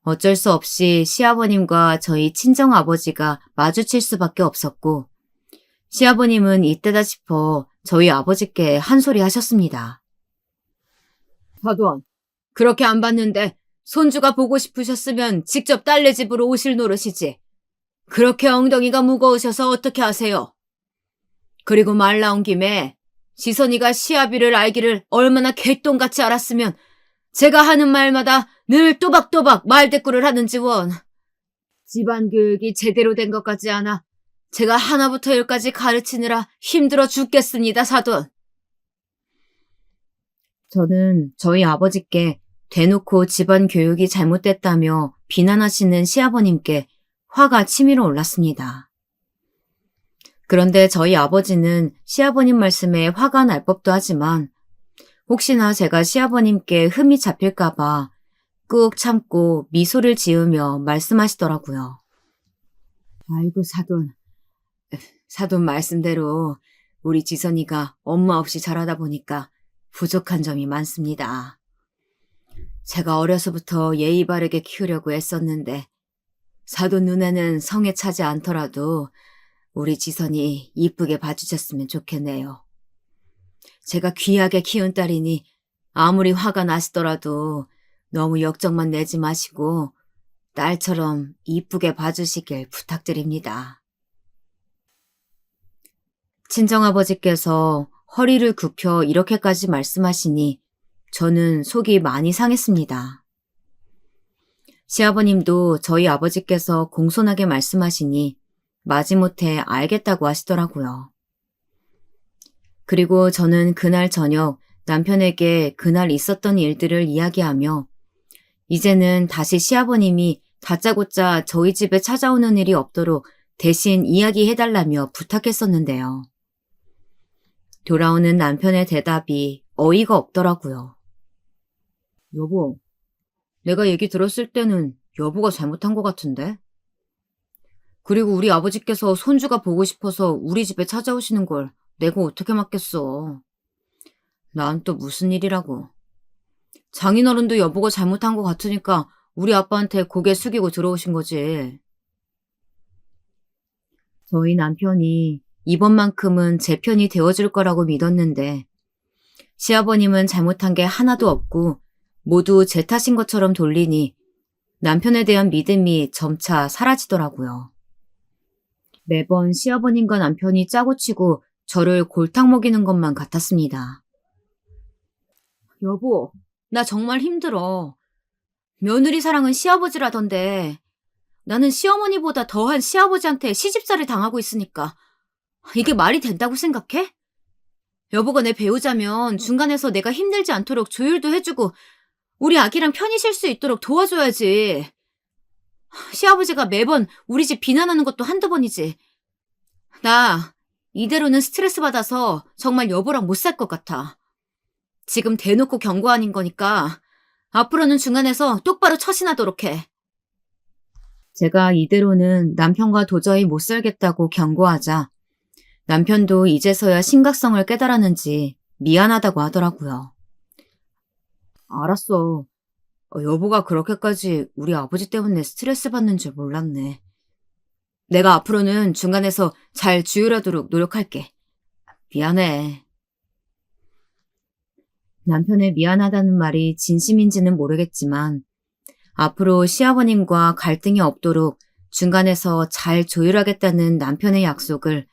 어쩔 수 없이 시아버님과 저희 친정아버지가 마주칠 수밖에 없었고 시아버님은 이때다 싶어 저희 아버지께 한 소리 하셨습니다. 사돈, 그렇게 안 봤는데 손주가 보고 싶으셨으면 직접 딸네 집으로 오실 노릇이지. 그렇게 엉덩이가 무거우셔서 어떻게 하세요? 그리고 말 나온 김에 지선이가 시아비를 알기를 얼마나 개똥같이 알았으면 제가 하는 말마다 늘 또박또박 말대꾸를 하는지 원. 집안 교육이 제대로 된 것 같지 않아 제가 하나부터 열까지 가르치느라 힘들어 죽겠습니다, 사돈. 저는 저희 아버지께 대놓고 집안 교육이 잘못됐다며 비난하시는 시아버님께 화가 치밀어 올랐습니다. 그런데 저희 아버지는 시아버님 말씀에 화가 날 법도 하지만 혹시나 제가 시아버님께 흠이 잡힐까봐 꾹 참고 미소를 지으며 말씀하시더라고요. 아이고 사돈 말씀대로 우리 지선이가 엄마 없이 자라다 보니까 부족한 점이 많습니다. 제가 어려서부터 예의 바르게 키우려고 애썼는데 사돈 눈에는 성에 차지 않더라도 우리 지선이 이쁘게 봐주셨으면 좋겠네요. 제가 귀하게 키운 딸이니 아무리 화가 나시더라도 너무 역정만 내지 마시고 딸처럼 이쁘게 봐주시길 부탁드립니다. 친정아버지께서 허리를 굽혀 이렇게까지 말씀하시니 저는 속이 많이 상했습니다. 시아버님도 저희 아버지께서 공손하게 말씀하시니 마지못해 알겠다고 하시더라고요. 그리고 저는 그날 저녁 남편에게 그날 있었던 일들을 이야기하며 이제는 다시 시아버님이 다짜고짜 저희 집에 찾아오는 일이 없도록 대신 이야기해달라며 부탁했었는데요. 돌아오는 남편의 대답이 어이가 없더라고요. 여보, 내가 얘기 들었을 때는 여보가 잘못한 것 같은데? 그리고 우리 아버지께서 손주가 보고 싶어서 우리 집에 찾아오시는 걸 내가 어떻게 막겠어. 난 또 무슨 일이라고. 장인어른도 여보가 잘못한 것 같으니까 우리 아빠한테 고개 숙이고 들어오신 거지. 저희 남편이 이번만큼은 제 편이 되어줄 거라고 믿었는데 시아버님은 잘못한 게 하나도 없고 모두 제 탓인 것처럼 돌리니 남편에 대한 믿음이 점차 사라지더라고요. 매번 시아버님과 남편이 짜고 치고 저를 골탕 먹이는 것만 같았습니다. 여보, 나 정말 힘들어. 며느리 사랑은 시아버지라던데 나는 시어머니보다 더한 시아버지한테 시집살이를 당하고 있으니까 이게 말이 된다고 생각해? 여보가 내 배우자면 중간에서 내가 힘들지 않도록 조율도 해주고 우리 아기랑 편히 쉴 수 있도록 도와줘야지. 시아버지가 매번 우리 집 비난하는 것도 한두 번이지. 나 이대로는 스트레스 받아서 정말 여보랑 못 살 것 같아. 지금 대놓고 경고하는 거니까 앞으로는 중간에서 똑바로 처신하도록 해. 제가 이대로는 남편과 도저히 못 살겠다고 경고하자 남편도 이제서야 심각성을 깨달았는지 미안하다고 하더라고요. 알았어. 여보가 그렇게까지 우리 아버지 때문에 스트레스 받는 줄 몰랐네. 내가 앞으로는 중간에서 잘 주율하도록 노력할게. 미안해. 남편의 미안하다는 말이 진심인지는 모르겠지만 앞으로 시아버님과 갈등이 없도록 중간에서 잘 조율하겠다는 남편의 약속을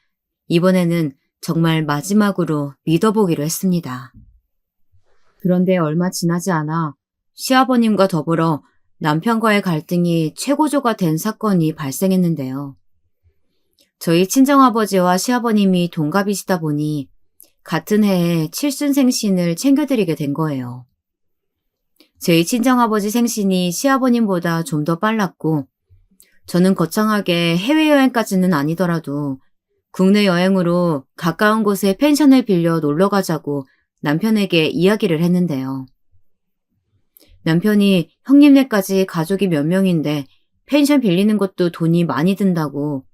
이번에는 정말 마지막으로 믿어보기로 했습니다. 그런데 얼마 지나지 않아 시아버님과 더불어 남편과의 갈등이 최고조가 된 사건이 발생했는데요. 저희 친정아버지와 시아버님이 동갑이시다 보니 같은 해에 칠순생신을 챙겨드리게 된 거예요. 저희 친정아버지 생신이 시아버님보다 좀 더 빨랐고 저는 거창하게 해외여행까지는 아니더라도 국내 여행으로 가까운 곳에 펜션을 빌려 놀러 가자고 남편에게 이야기를 했는데요. 남편이 형님네까지 가족이 몇 명인데 펜션 빌리는 것도 돈이 많이 든다고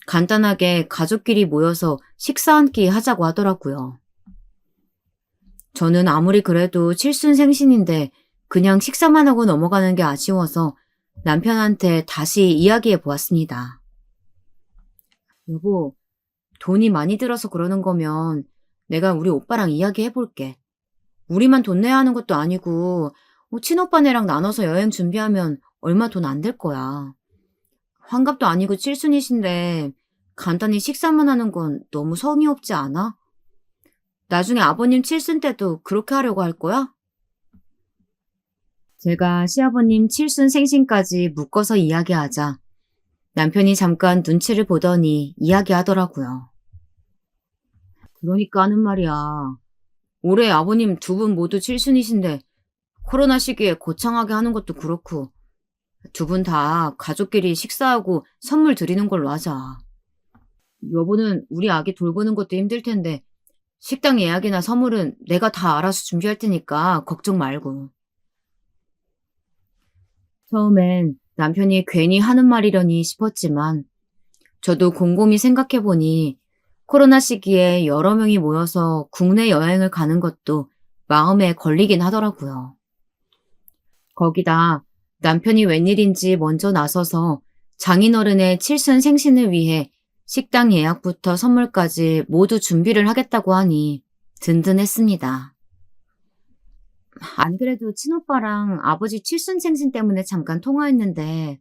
간단하게 가족끼리 모여서 식사 한 끼 하자고 하더라고요. 저는 아무리 그래도 칠순생신인데 그냥 식사만 하고 넘어가는 게 아쉬워서 남편한테 다시 이야기해 보았습니다. 여보, 돈이 많이 들어서 그러는 거면 내가 우리 오빠랑 이야기해 볼게. 우리만 돈 내야 하는 것도 아니고 친오빠네랑 나눠서 여행 준비하면 얼마 돈 안 들 거야. 환갑도 아니고 칠순이신데 간단히 식사만 하는 건 너무 성의 없지 않아? 나중에 아버님 칠순 때도 그렇게 하려고 할 거야? 제가 시아버님 칠순 생신까지 묶어서 이야기하자 남편이 잠깐 눈치를 보더니 이야기하더라고요. 그러니까 하는 말이야. 올해 아버님 두 분 모두 칠순이신데 코로나 시기에 거창하게 하는 것도 그렇고 두 분 다 가족끼리 식사하고 선물 드리는 걸로 하자. 여보는 우리 아기 돌보는 것도 힘들 텐데 식당 예약이나 선물은 내가 다 알아서 준비할 테니까 걱정 말고. 처음엔 남편이 괜히 하는 말이려니 싶었지만 저도 곰곰이 생각해보니 코로나 시기에 여러 명이 모여서 국내 여행을 가는 것도 마음에 걸리긴 하더라고요. 거기다 남편이 웬일인지 먼저 나서서 장인어른의 칠순 생신을 위해 식당 예약부터 선물까지 모두 준비를 하겠다고 하니 든든했습니다. 안 그래도 친오빠랑 아버지 칠순 생신 때문에 잠깐 통화했는데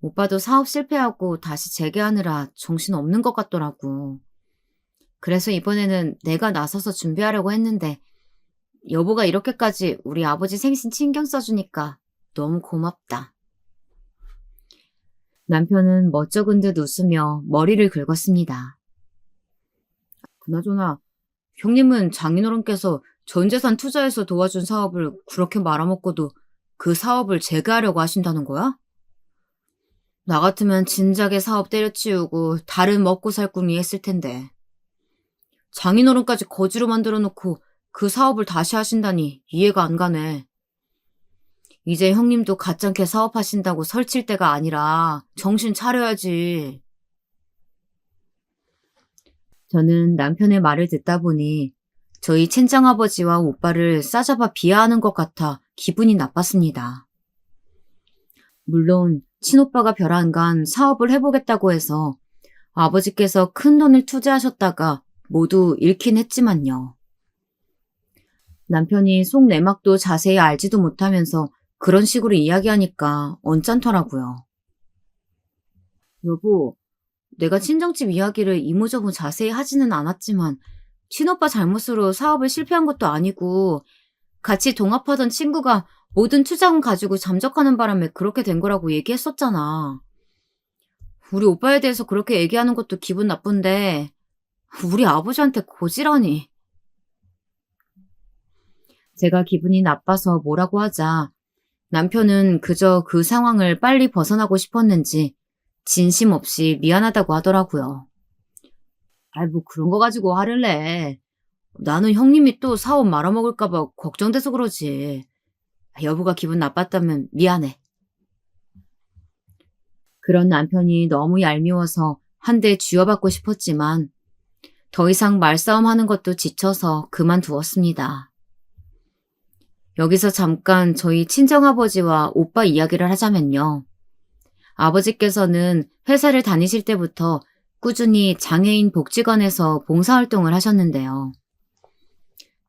오빠도 사업 실패하고 다시 재개하느라 정신없는 것 같더라고. 그래서 이번에는 내가 나서서 준비하려고 했는데 여보가 이렇게까지 우리 아버지 생신 신경 써주니까 너무 고맙다. 남편은 멋쩍은 듯 웃으며 머리를 긁었습니다. 그나저나 형님은 장인어른께서 전 재산 투자해서 도와준 사업을 그렇게 말아먹고도 그 사업을 재개하려고 하신다는 거야? 나 같으면 진작에 사업 때려치우고 다른 먹고 살 꿈이 했을 텐데. 장인어른까지 거지로 만들어 놓고 그 사업을 다시 하신다니 이해가 안 가네. 이제 형님도 가짱게 사업하신다고 설칠 때가 아니라 정신 차려야지. 저는 남편의 말을 듣다 보니 저희 친정아버지와 오빠를 싸잡아 비하하는 것 같아 기분이 나빴습니다. 물론 친오빠가 벼랑간 사업을 해보겠다고 해서 아버지께서 큰 돈을 투자하셨다가 모두 잃긴 했지만요. 남편이 속내막도 자세히 알지도 못하면서 그런 식으로 이야기하니까 언짢더라고요. 여보, 내가 친정집 이야기를 이모저모 자세히 하지는 않았지만 친오빠 잘못으로 사업을 실패한 것도 아니고 같이 동업하던 친구가 모든 투자금 가지고 잠적하는 바람에 그렇게 된 거라고 얘기했었잖아. 우리 오빠에 대해서 그렇게 얘기하는 것도 기분 나쁜데 우리 아버지한테 고지라니. 제가 기분이 나빠서 뭐라고 하자 남편은 그저 그 상황을 빨리 벗어나고 싶었는지 진심 없이 미안하다고 하더라고요. 아이, 뭐 그런 거 가지고 화를 내. 나는 형님이 또 사업 말아먹을까봐 걱정돼서 그러지. 여보가 기분 나빴다면 미안해. 그런 남편이 너무 얄미워서 한 대 쥐어받고 싶었지만 더 이상 말싸움하는 것도 지쳐서 그만두었습니다. 여기서 잠깐 저희 친정아버지와 오빠 이야기를 하자면요. 아버지께서는 회사를 다니실 때부터 꾸준히 장애인 복지관에서 봉사활동을 하셨는데요.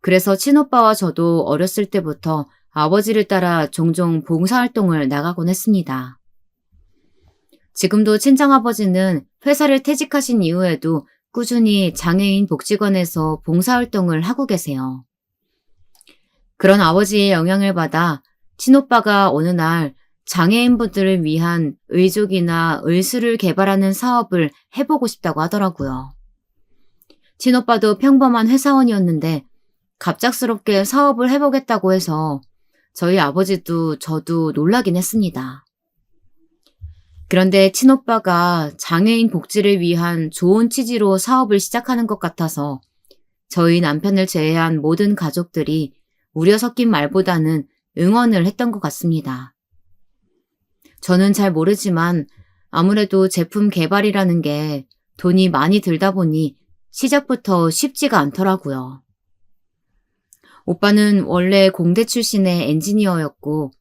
그래서 친오빠와 저도 어렸을 때부터 아버지를 따라 종종 봉사활동을 나가곤 했습니다. 지금도 친정아버지는 회사를 퇴직하신 이후에도 꾸준히 장애인 복지관에서 봉사활동을 하고 계세요. 그런 아버지의 영향을 받아 친오빠가 어느 날 장애인분들을 위한 의족이나 의수를 개발하는 사업을 해보고 싶다고 하더라고요. 친오빠도 평범한 회사원이었는데 갑작스럽게 사업을 해보겠다고 해서 저희 아버지도 저도 놀라긴 했습니다. 그런데 친오빠가 장애인 복지를 위한 좋은 취지로 사업을 시작하는 것 같아서 저희 남편을 제외한 모든 가족들이 우려 섞인 말보다는 응원을 했던 것 같습니다. 저는 잘 모르지만 아무래도 제품 개발이라는 게 돈이 많이 들다 보니 시작부터 쉽지가 않더라고요. 오빠는 원래 공대 출신의 엔지니어였고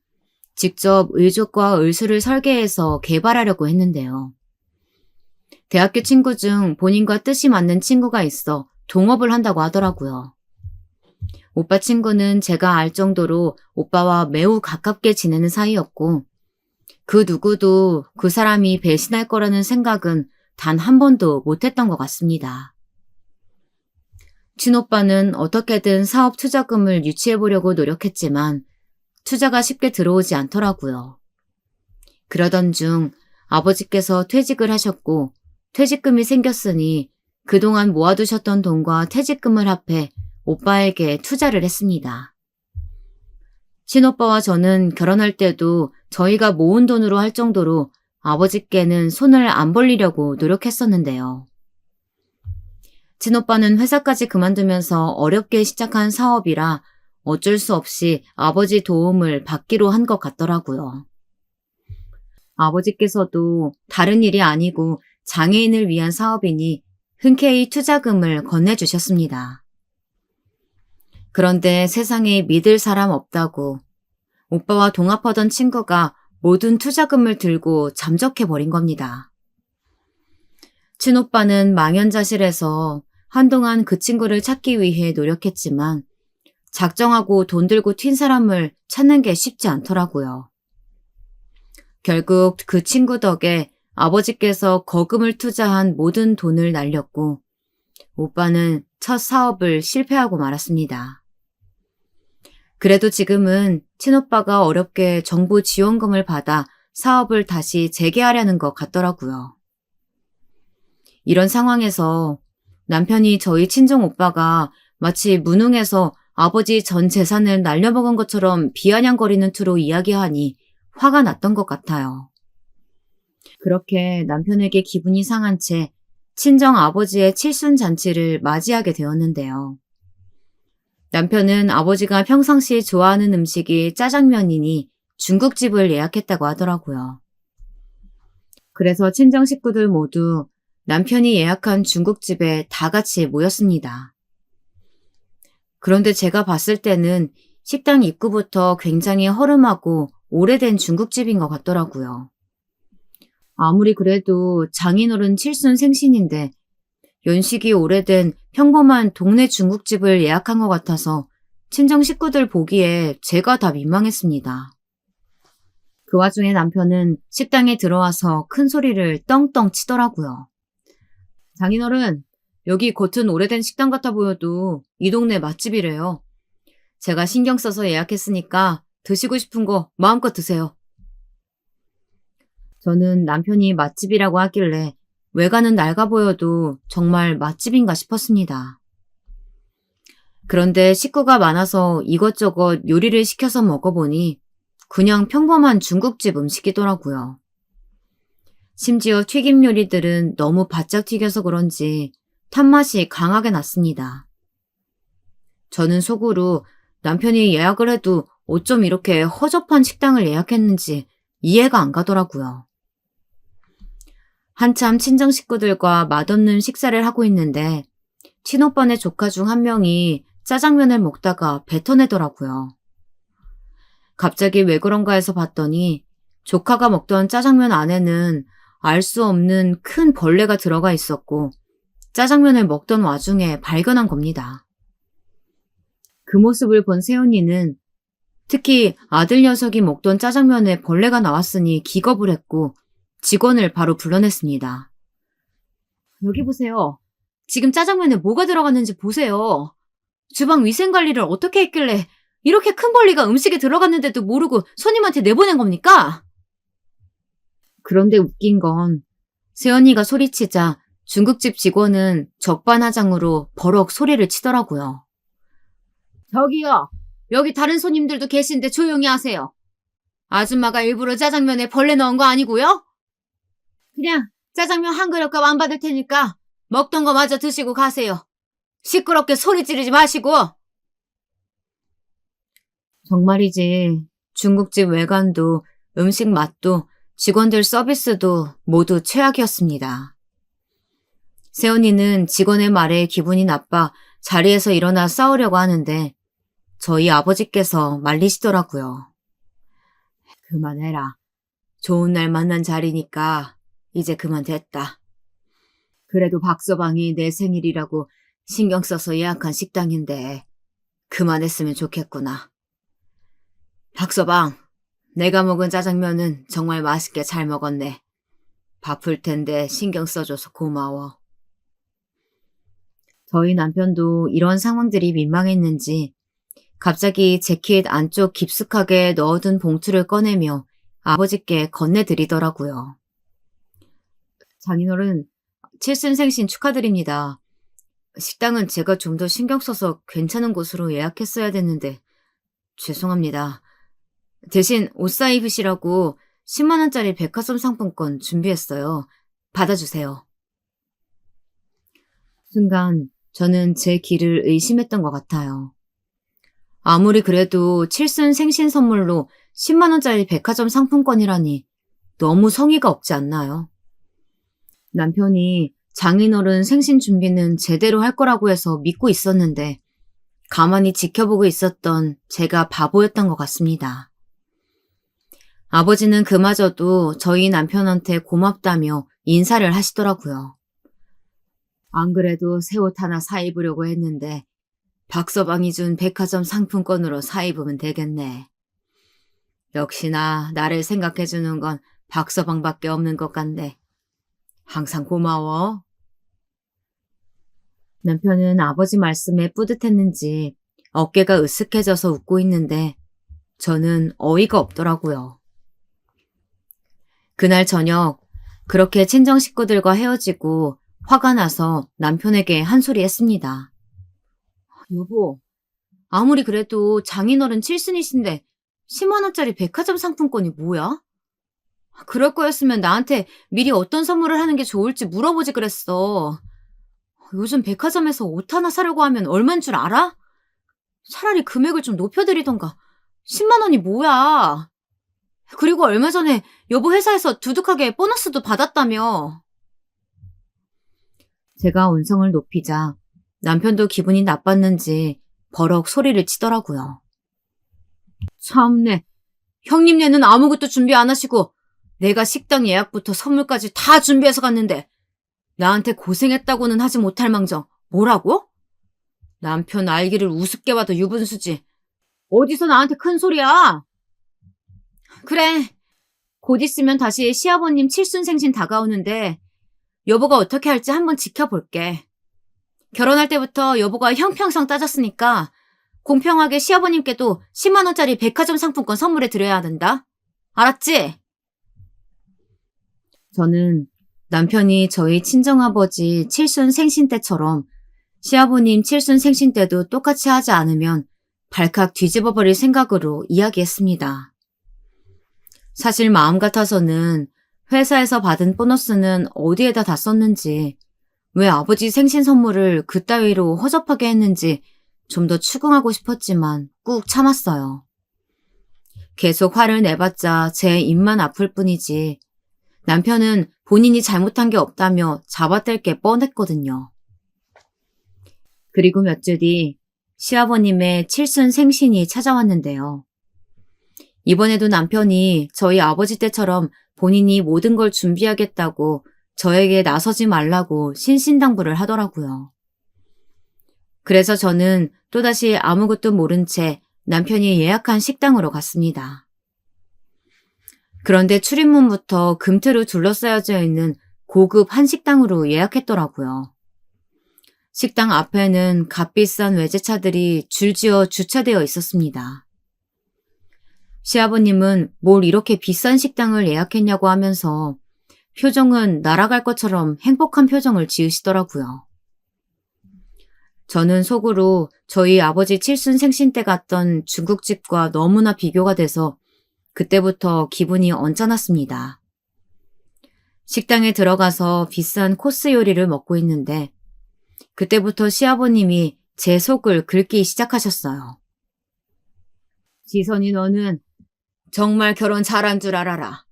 직접 의족과 의수를 설계해서 개발하려고 했는데요. 대학교 친구 중 본인과 뜻이 맞는 친구가 있어 동업을 한다고 하더라고요. 오빠 친구는 제가 알 정도로 오빠와 매우 가깝게 지내는 사이였고 그 누구도 그 사람이 배신할 거라는 생각은 단 한 번도 못했던 것 같습니다. 친오빠는 어떻게든 사업 투자금을 유치해보려고 노력했지만 투자가 쉽게 들어오지 않더라고요. 그러던 중 아버지께서 퇴직을 하셨고 퇴직금이 생겼으니 그동안 모아두셨던 돈과 퇴직금을 합해 오빠에게 투자를 했습니다. 친오빠와 저는 결혼할 때도 저희가 모은 돈으로 할 정도로 아버지께는 손을 안 벌리려고 노력했었는데요. 친오빠는 회사까지 그만두면서 어렵게 시작한 사업이라 어쩔 수 없이 아버지 도움을 받기로 한 것 같더라고요. 아버지께서도 다른 일이 아니고 장애인을 위한 사업이니 흔쾌히 투자금을 건네주셨습니다. 그런데 세상에 믿을 사람 없다고 오빠와 동업하던 친구가 모든 투자금을 들고 잠적해버린 겁니다. 친오빠는 망연자실해서 한동안 그 친구를 찾기 위해 노력했지만 작정하고 돈 들고 튄 사람을 찾는 게 쉽지 않더라고요. 결국 그 친구 덕에 아버지께서 거금을 투자한 모든 돈을 날렸고 오빠는 첫 사업을 실패하고 말았습니다. 그래도 지금은 친오빠가 어렵게 정부 지원금을 받아 사업을 다시 재개하려는 것 같더라고요. 이런 상황에서 남편이 저희 친정 오빠가 마치 무능해서 아버지 전 재산을 날려먹은 것처럼 비아냥거리는 투로 이야기하니 화가 났던 것 같아요. 그렇게 남편에게 기분이 상한 채 친정 아버지의 칠순잔치를 맞이하게 되었는데요. 남편은 아버지가 평상시 좋아하는 음식이 짜장면이니 중국집을 예약했다고 하더라고요. 그래서 친정 식구들 모두 남편이 예약한 중국집에 다 같이 모였습니다. 그런데 제가 봤을 때는 식당 입구부터 굉장히 허름하고 오래된 중국집인 것 같더라고요. 아무리 그래도 장인어른 칠순 생신인데 연식이 오래된 평범한 동네 중국집을 예약한 것 같아서 친정 식구들 보기에 제가 다 민망했습니다. 그 와중에 남편은 식당에 들어와서 큰 소리를 떵떵 치더라고요. 장인어른, 여기 겉은 오래된 식당 같아 보여도 이 동네 맛집이래요. 제가 신경 써서 예약했으니까 드시고 싶은 거 마음껏 드세요. 저는 남편이 맛집이라고 하길래 외관은 낡아 보여도 정말 맛집인가 싶었습니다. 그런데 식구가 많아서 이것저것 요리를 시켜서 먹어보니 그냥 평범한 중국집 음식이더라고요. 심지어 튀김 요리들은 너무 바짝 튀겨서 그런지 탄맛이 강하게 났습니다. 저는 속으로 남편이 예약을 해도 어쩜 이렇게 허접한 식당을 예약했는지 이해가 안 가더라고요. 한참 친정 식구들과 맛없는 식사를 하고 있는데 친오빠네 조카 중 한 명이 짜장면을 먹다가 뱉어내더라고요. 갑자기 왜 그런가 해서 봤더니 조카가 먹던 짜장면 안에는 알 수 없는 큰 벌레가 들어가 있었고 짜장면을 먹던 와중에 발견한 겁니다. 그 모습을 본 새언니는 특히 아들 녀석이 먹던 짜장면에 벌레가 나왔으니 기겁을 했고 직원을 바로 불러냈습니다. 여기 보세요. 지금 짜장면에 뭐가 들어갔는지 보세요. 주방 위생관리를 어떻게 했길래 이렇게 큰 벌레가 음식에 들어갔는데도 모르고 손님한테 내보낸 겁니까? 그런데 웃긴 건 새언니가 소리치자 중국집 직원은 적반하장으로 버럭 소리를 치더라고요. 저기요. 여기 다른 손님들도 계신데 조용히 하세요. 아줌마가 일부러 짜장면에 벌레 넣은 거 아니고요? 그냥 짜장면 한 그릇값 안 받을 테니까 먹던 거 마저 드시고 가세요. 시끄럽게 소리 지르지 마시고. 정말이지. 중국집 외관도 음식 맛도 직원들 서비스도 모두 최악이었습니다. 새언니는 직원의 말에 기분이 나빠 자리에서 일어나 싸우려고 하는데 저희 아버지께서 말리시더라고요. 그만해라. 좋은 날 만난 자리니까 이제 그만 됐다. 그래도 박서방이 내 생일이라고 신경 써서 예약한 식당인데 그만했으면 좋겠구나. 박서방, 내가 먹은 짜장면은 정말 맛있게 잘 먹었네. 바쁠 텐데 신경 써줘서 고마워. 저희 남편도 이런 상황들이 민망했는지 갑자기 재킷 안쪽 깊숙하게 넣어둔 봉투를 꺼내며 아버지께 건네드리더라고요. 장인어른, 칠순생신 축하드립니다. 식당은 제가 좀 더 신경 써서 괜찮은 곳으로 예약했어야 됐는데 죄송합니다. 대신 옷 사입으시라고 10만 원짜리 백화점 상품권 준비했어요. 받아주세요. 순간 저는 제 길을 의심했던 것 같아요. 아무리 그래도 칠순 생신 선물로 10만 원짜리 백화점 상품권이라니 너무 성의가 없지 않나요? 남편이 장인어른 생신 준비는 제대로 할 거라고 해서 믿고 있었는데 가만히 지켜보고 있었던 제가 바보였던 것 같습니다. 아버지는 그마저도 저희 남편한테 고맙다며 인사를 하시더라고요. 안 그래도 새 옷 하나 사입으려고 했는데 박서방이 준 백화점 상품권으로 사입으면 되겠네. 역시나 나를 생각해주는 건 박서방밖에 없는 것 같네. 항상 고마워. 남편은 아버지 말씀에 뿌듯했는지 어깨가 으쓱해져서 웃고 있는데 저는 어이가 없더라고요. 그날 저녁 그렇게 친정 식구들과 헤어지고 화가 나서 남편에게 한 소리 했습니다. 여보, 아무리 그래도 장인어른 칠순이신데 10만 원짜리 백화점 상품권이 뭐야? 그럴 거였으면 나한테 미리 어떤 선물을 하는 게 좋을지 물어보지 그랬어. 요즘 백화점에서 옷 하나 사려고 하면 얼만 줄 알아? 차라리 금액을 좀 높여드리던가. 10만 원이 뭐야? 그리고 얼마 전에 여보 회사에서 두둑하게 보너스도 받았다며. 제가 언성을 높이자 남편도 기분이 나빴는지 버럭 소리를 치더라고요. 참네. 형님네는 아무것도 준비 안 하시고 내가 식당 예약부터 선물까지 다 준비해서 갔는데 나한테 고생했다고는 하지 못할 망정 뭐라고? 남편 알기를 우습게 봐도 유분수지. 어디서 나한테 큰 소리야? 그래. 곧 있으면 다시 시아버님 칠순생신 다가오는데 여보가 어떻게 할지 한번 지켜볼게. 결혼할 때부터 여보가 형평성 따졌으니까 공평하게 시아버님께도 10만 원짜리 백화점 상품권 선물해 드려야 된다. 알았지? 저는 남편이 저희 친정아버지 칠순 생신 때처럼 시아버님 칠순 생신 때도 똑같이 하지 않으면 발칵 뒤집어버릴 생각으로 이야기했습니다. 사실 마음 같아서는 회사에서 받은 보너스는 어디에다 다 썼는지, 왜 아버지 생신 선물을 그따위로 허접하게 했는지 좀 더 추궁하고 싶었지만 꾹 참았어요. 계속 화를 내봤자 제 입만 아플 뿐이지 남편은 본인이 잘못한 게 없다며 잡아댈 게 뻔했거든요. 그리고 몇 주 뒤 시아버님의 칠순 생신이 찾아왔는데요. 이번에도 남편이 저희 아버지 때처럼 본인이 모든 걸 준비하겠다고 저에게 나서지 말라고 신신당부를 하더라고요. 그래서 저는 또다시 아무것도 모른 채 남편이 예약한 식당으로 갔습니다. 그런데 출입문부터 금태로 둘러싸여져 있는 고급 한식당으로 예약했더라고요. 식당 앞에는 값비싼 외제차들이 줄지어 주차되어 있었습니다. 시아버님은 뭘 이렇게 비싼 식당을 예약했냐고 하면서 표정은 날아갈 것처럼 행복한 표정을 지으시더라고요. 저는 속으로 저희 아버지 칠순 생신 때 갔던 중국집과 너무나 비교가 돼서 그때부터 기분이 언짢았습니다. 식당에 들어가서 비싼 코스 요리를 먹고 있는데 그때부터 시아버님이 제 속을 긁기 시작하셨어요. 지선이 너는 정말 결혼 잘한 줄 알아라.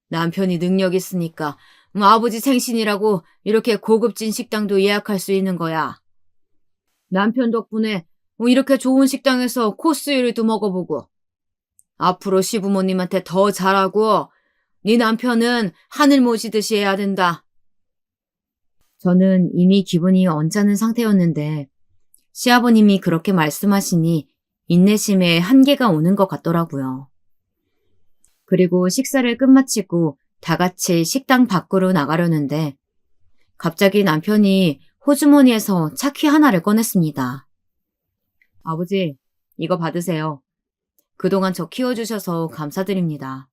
남편이 능력 있으니까 아버지 생신이라고 이렇게 고급진 식당도 예약할 수 있는 거야. 남편 덕분에 이렇게 좋은 식당에서 코스 요리도 먹어보고 앞으로 시부모님한테 더 잘하고 네 남편은 하늘 모시듯이 해야 된다. 저는 이미 기분이 언짢은 상태였는데 시아버님이 그렇게 말씀하시니 인내심에 한계가 오는 것 같더라고요. 그리고 식사를 끝마치고 다 같이 식당 밖으로 나가려는데 갑자기 남편이 호주머니에서 차키 하나를 꺼냈습니다. 아버지, 이거 받으세요. 그동안 저 키워주셔서 감사드립니다.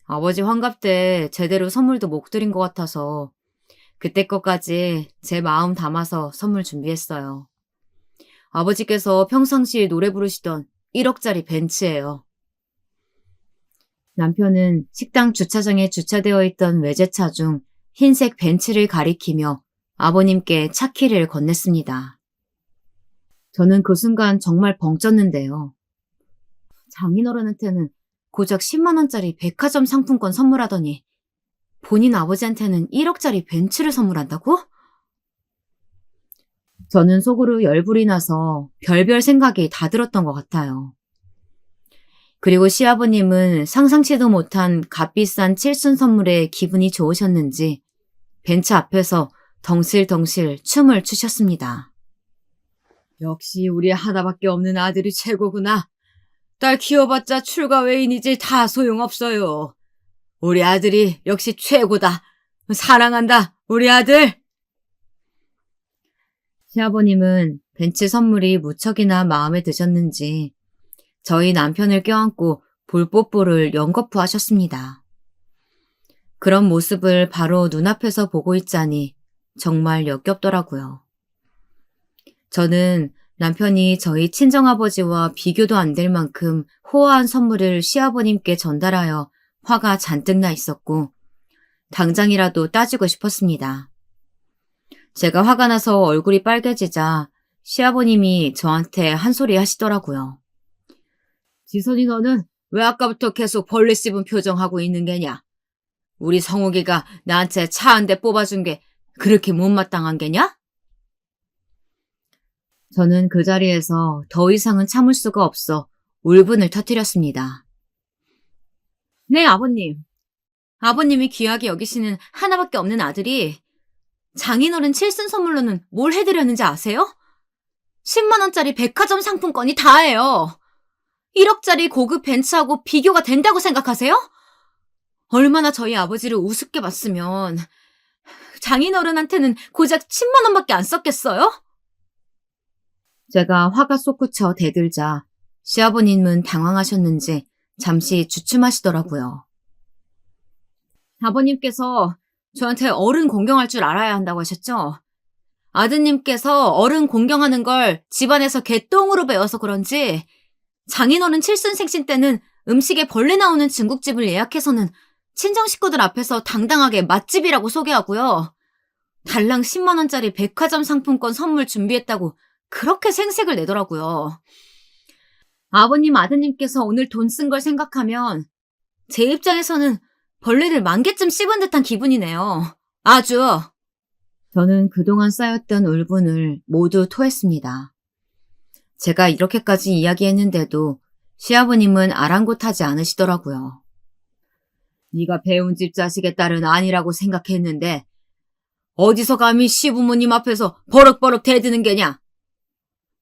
아버지 환갑 때 제대로 선물도 못 드린 것 같아서 그때 것까지 제 마음 담아서 선물 준비했어요. 아버지께서 평상시에 노래 부르시던 1억짜리 벤츠예요. 남편은 식당 주차장에 주차되어 있던 외제차 중 흰색 벤츠를 가리키며 아버님께 차 키를 건넸습니다. 저는 그 순간 정말 벙쪘는데요. 장인어른한테는 고작 10만 원짜리 백화점 상품권 선물하더니 본인 아버지한테는 1억짜리 벤츠를 선물한다고? 저는 속으로 열불이 나서 별별 생각이 다 들었던 것 같아요. 그리고 시아버님은 상상치도 못한 값비싼 칠순 선물에 기분이 좋으셨는지 벤츠 앞에서 덩실덩실 춤을 추셨습니다. 역시 우리 하나밖에 없는 아들이 최고구나. 딸 키워봤자 출가 외인이지 다 소용없어요. 우리 아들이 역시 최고다. 사랑한다, 우리 아들. 시아버님은 벤츠 선물이 무척이나 마음에 드셨는지 저희 남편을 껴안고 볼뽀뽀를 연거푸 하셨습니다. 그런 모습을 바로 눈앞에서 보고 있자니 정말 역겹더라고요. 저는 남편이 저희 친정아버지와 비교도 안 될 만큼 호화한 선물을 시아버님께 전달하여 화가 잔뜩 나 있었고 당장이라도 따지고 싶었습니다. 제가 화가 나서 얼굴이 빨개지자 시아버님이 저한테 한 소리 하시더라고요. 지선이 너는 왜 아까부터 계속 벌레 씹은 표정하고 있는 게냐? 우리 성욱이가 나한테 차 한 대 뽑아준 게 그렇게 못마땅한 게냐? 저는 그 자리에서 더 이상은 참을 수가 없어 울분을 터뜨렸습니다. 네, 아버님. 아버님이 귀하게 여기시는 하나밖에 없는 아들이 장인어른 칠순 선물로는 뭘 해드렸는지 아세요? 10만 원짜리 백화점 상품권이 다예요. 1억짜리 고급 벤츠하고 비교가 된다고 생각하세요? 얼마나 저희 아버지를 우습게 봤으면 장인어른한테는 고작 10만 원밖에 안 썼겠어요? 제가 화가 솟구쳐 대들자 시아버님은 당황하셨는지 잠시 주춤하시더라고요. 아버님께서 저한테 어른 공경할 줄 알아야 한다고 하셨죠? 아드님께서 어른 공경하는 걸 집안에서 개똥으로 배워서 그런지 장인어른 칠순생신 때는 음식에 벌레 나오는 중국집을 예약해서는 친정 식구들 앞에서 당당하게 맛집이라고 소개하고요. 달랑 10만 원짜리 백화점 상품권 선물 준비했다고 그렇게 생색을 내더라고요. 아버님, 아드님께서 오늘 돈 쓴 걸 생각하면 제 입장에서는 벌레를 10,000개쯤 씹은 듯한 기분이네요. 아주. 저는 그동안 쌓였던 울분을 모두 토했습니다. 제가 이렇게까지 이야기했는데도 시아버님은 아랑곳하지 않으시더라고요. 네가 배운 집 자식의 딸은 아니라고 생각했는데 어디서 감히 시부모님 앞에서 버럭버럭 대드는 게냐?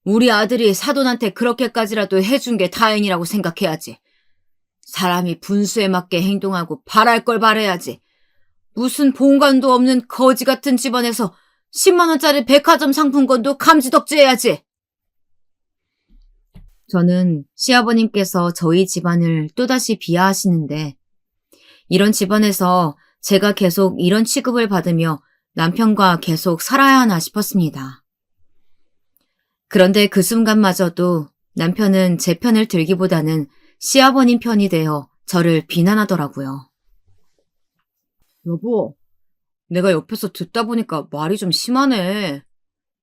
우리 아들이 사돈한테 그렇게까지라도 해준 게 다행이라고 생각해야지. 사람이 분수에 맞게 행동하고 바랄 걸 바라야지. 무슨 본관도 없는 거지 같은 집안에서 10만 원짜리 백화점 상품권도 감지덕지해야지. 저는 시아버님께서 저희 집안을 또다시 비하하시는데 이런 집안에서 제가 계속 이런 취급을 받으며 남편과 계속 살아야 하나 싶었습니다. 그런데 그 순간마저도 남편은 제 편을 들기보다는 시아버님 편이 되어 저를 비난하더라고요. 여보, 내가 옆에서 듣다 보니까 말이 좀 심하네.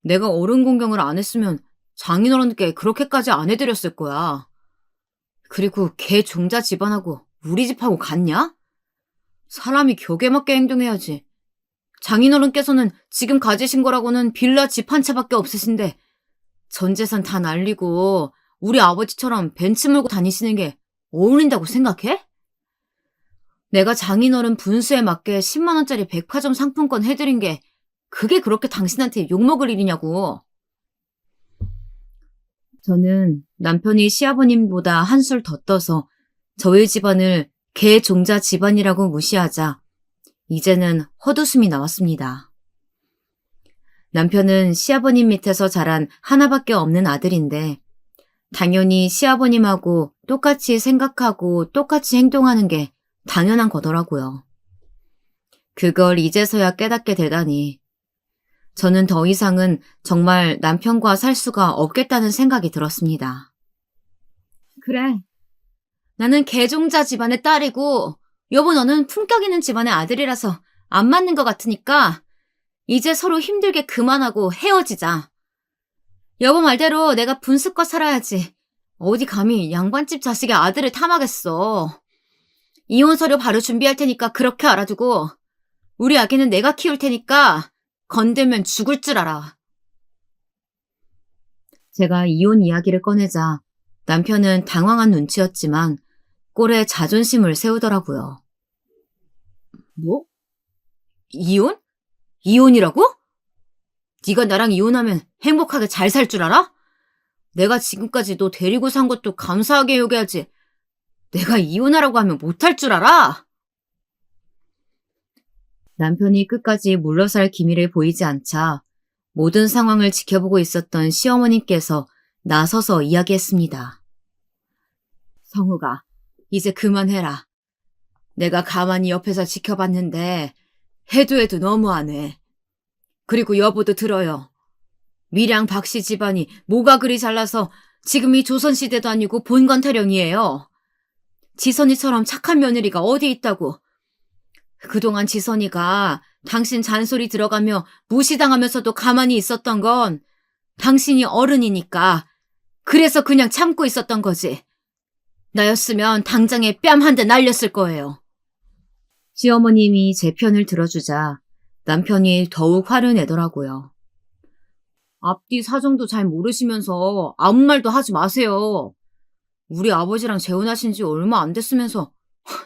내가 어른 공경을 안 했으면 장인어른께 그렇게까지 안 해드렸을 거야. 그리고 걔 종자 집안하고 우리 집하고 같냐? 사람이 격에 맞게 행동해야지. 장인어른께서는 지금 가지신 거라고는 빌라 집 한 채밖에 없으신데 전 재산 다 날리고 우리 아버지처럼 벤츠 몰고 다니시는 게 어울린다고 생각해? 내가 장인어른 분수에 맞게 10만 원짜리 백화점 상품권 해드린 게 그게 그렇게 당신한테 욕먹을 일이냐고. 저는 남편이 시아버님보다 한술 더 떠서 저희 집안을 개 종자 집안이라고 무시하자 이제는 헛웃음이 나왔습니다. 남편은 시아버님 밑에서 자란 하나밖에 없는 아들인데 당연히 시아버님하고 똑같이 생각하고 똑같이 행동하는 게 당연한 거더라고요. 그걸 이제서야 깨닫게 되다니. 저는 더 이상은 정말 남편과 살 수가 없겠다는 생각이 들었습니다. 그래. 나는 개종자 집안의 딸이고 여보 너는 품격 있는 집안의 아들이라서 안 맞는 것 같으니까 이제 서로 힘들게 그만하고 헤어지자. 여보 말대로 내가 분수껏 살아야지. 어디 감히 양반집 자식의 아들을 탐하겠어. 이혼 서류 바로 준비할 테니까 그렇게 알아두고 우리 아기는 내가 키울 테니까 건들면 죽을 줄 알아. 제가 이혼 이야기를 꺼내자 남편은 당황한 눈치였지만 꼴에 자존심을 세우더라고요. 뭐? 이혼? 이혼이라고? 네가 나랑 이혼하면 행복하게 잘 살 줄 알아? 내가 지금까지 너 데리고 산 것도 감사하게 여겨야지. 내가 이혼하라고 하면 못할 줄 알아? 남편이 끝까지 물러설 기미를 보이지 않자 모든 상황을 지켜보고 있었던 시어머님께서 나서서 이야기했습니다. 성우가 이제 그만해라. 내가 가만히 옆에서 지켜봤는데 해도 너무하네. 그리고 여보도 들어요. 밀양 박씨 집안이 뭐가 그리 잘나서 지금이 조선시대도 아니고 본관타령이에요. 지선이처럼 착한 며느리가 어디 있다고. 그동안 지선이가 당신 잔소리 들어가며 무시당하면서도 가만히 있었던 건 당신이 어른이니까 그래서 그냥 참고 있었던 거지. 나였으면 당장에 뺨 한 대 날렸을 거예요. 시어머님이 제 편을 들어주자 남편이 더욱 화를 내더라고요. 앞뒤 사정도 잘 모르시면서 아무 말도 하지 마세요. 우리 아버지랑 재혼하신 지 얼마 안 됐으면서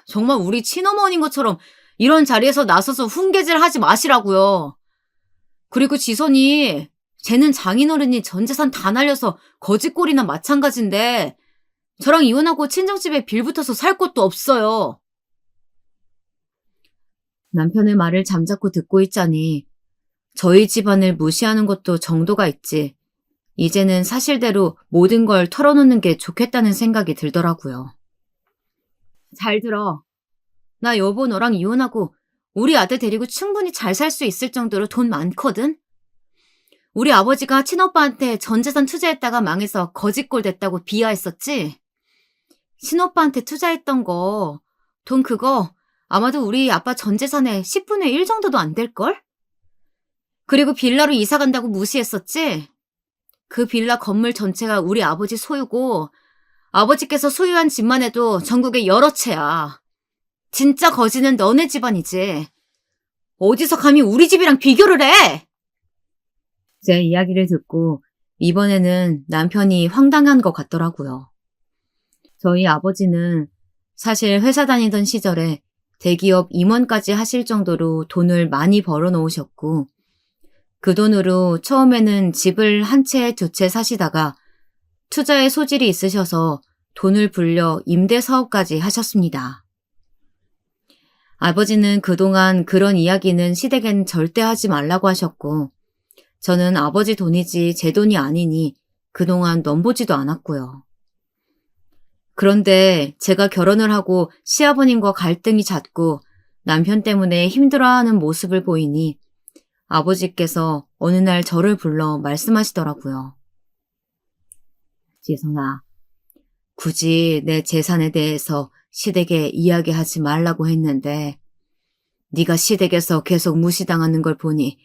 정말 우리 친어머니인 것처럼 이런 자리에서 나서서 훈계질 하지 마시라고요. 그리고 지선이 쟤는 장인어른이 전 재산 다 날려서 거지꼴이나 마찬가지인데 저랑 이혼하고 친정집에 빌붙어서 살 곳도 없어요. 남편의 말을 잠자코 듣고 있자니 저희 집안을 무시하는 것도 정도가 있지. 이제는 사실대로 모든 걸 털어놓는 게 좋겠다는 생각이 들더라고요. 잘 들어. 나 여보 너랑 이혼하고 우리 아들 데리고 충분히 잘 살 수 있을 정도로 돈 많거든? 우리 아버지가 친오빠한테 전 재산 투자했다가 망해서 거지꼴 됐다고 비하했었지? 친오빠한테 투자했던 거, 돈 그거 아마도 우리 아빠 전 재산의 10분의 1 정도도 안 될걸? 그리고 빌라로 이사 간다고 무시했었지? 그 빌라 건물 전체가 우리 아버지 소유고 아버지께서 소유한 집만 해도 전국에 여러 채야. 진짜 거지는 너네 집안이지. 어디서 감히 우리 집이랑 비교를 해? 제 이야기를 듣고 이번에는 남편이 황당한 것 같더라고요. 저희 아버지는 사실 회사 다니던 시절에 대기업 임원까지 하실 정도로 돈을 많이 벌어 놓으셨고 그 돈으로 처음에는 집을 한 채, 두 채 사시다가 투자에 소질이 있으셔서 돈을 불려 임대 사업까지 하셨습니다. 아버지는 그동안 그런 이야기는 시댁엔 절대 하지 말라고 하셨고 저는 아버지 돈이지 제 돈이 아니니 그동안 넘보지도 않았고요. 그런데 제가 결혼을 하고 시아버님과 갈등이 잦고 남편 때문에 힘들어하는 모습을 보이니 아버지께서 어느 날 저를 불러 말씀하시더라고요. 지선아, 굳이 내 재산에 대해서 시댁에 이야기하지 말라고 했는데 네가 시댁에서 계속 무시당하는 걸 보니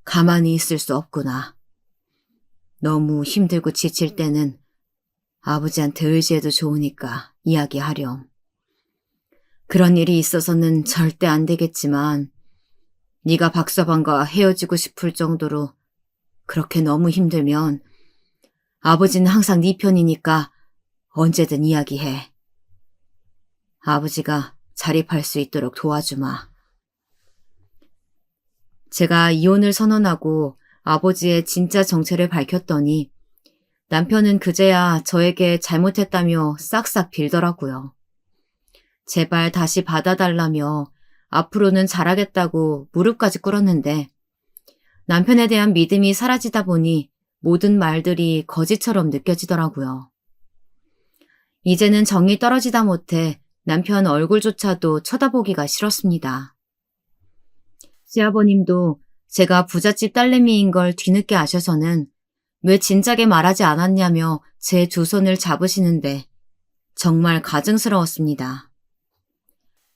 가만히 있을 수 없구나. 너무 힘들고 지칠 때는 아버지한테 의지해도 좋으니까 이야기하렴. 그런 일이 있어서는 절대 안 되겠지만 네가 박서방과 헤어지고 싶을 정도로 그렇게 너무 힘들면 아버지는 항상 네 편이니까 언제든 이야기해. 아버지가 자립할 수 있도록 도와주마. 제가 이혼을 선언하고 아버지의 진짜 정체를 밝혔더니 남편은 그제야 저에게 잘못했다며 싹싹 빌더라고요. 제발 다시 받아달라며 앞으로는 잘하겠다고 무릎까지 꿇었는데 남편에 대한 믿음이 사라지다 보니 모든 말들이 거짓처럼 느껴지더라고요. 이제는 정이 떨어지다 못해 남편 얼굴조차도 쳐다보기가 싫었습니다. 시아버님도 제가 부잣집 딸내미인 걸 뒤늦게 아셔서는 왜 진작에 말하지 않았냐며 제 두 손을 잡으시는데 정말 가증스러웠습니다.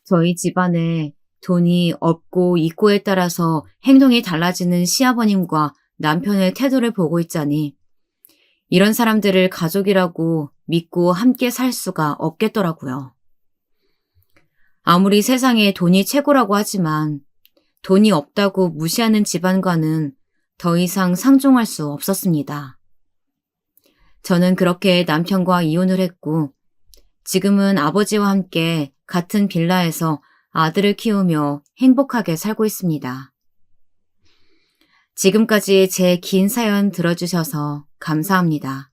저희 집안에 돈이 없고 있고에 따라서 행동이 달라지는 시아버님과 남편의 태도를 보고 있자니 이런 사람들을 가족이라고 믿고 함께 살 수가 없겠더라고요. 아무리 세상에 돈이 최고라고 하지만 돈이 없다고 무시하는 집안과는 더 이상 상종할 수 없었습니다. 저는 그렇게 남편과 이혼을 했고 지금은 아버지와 함께 같은 빌라에서 아들을 키우며 행복하게 살고 있습니다. 지금까지 제 긴 사연 들어주셔서 감사합니다.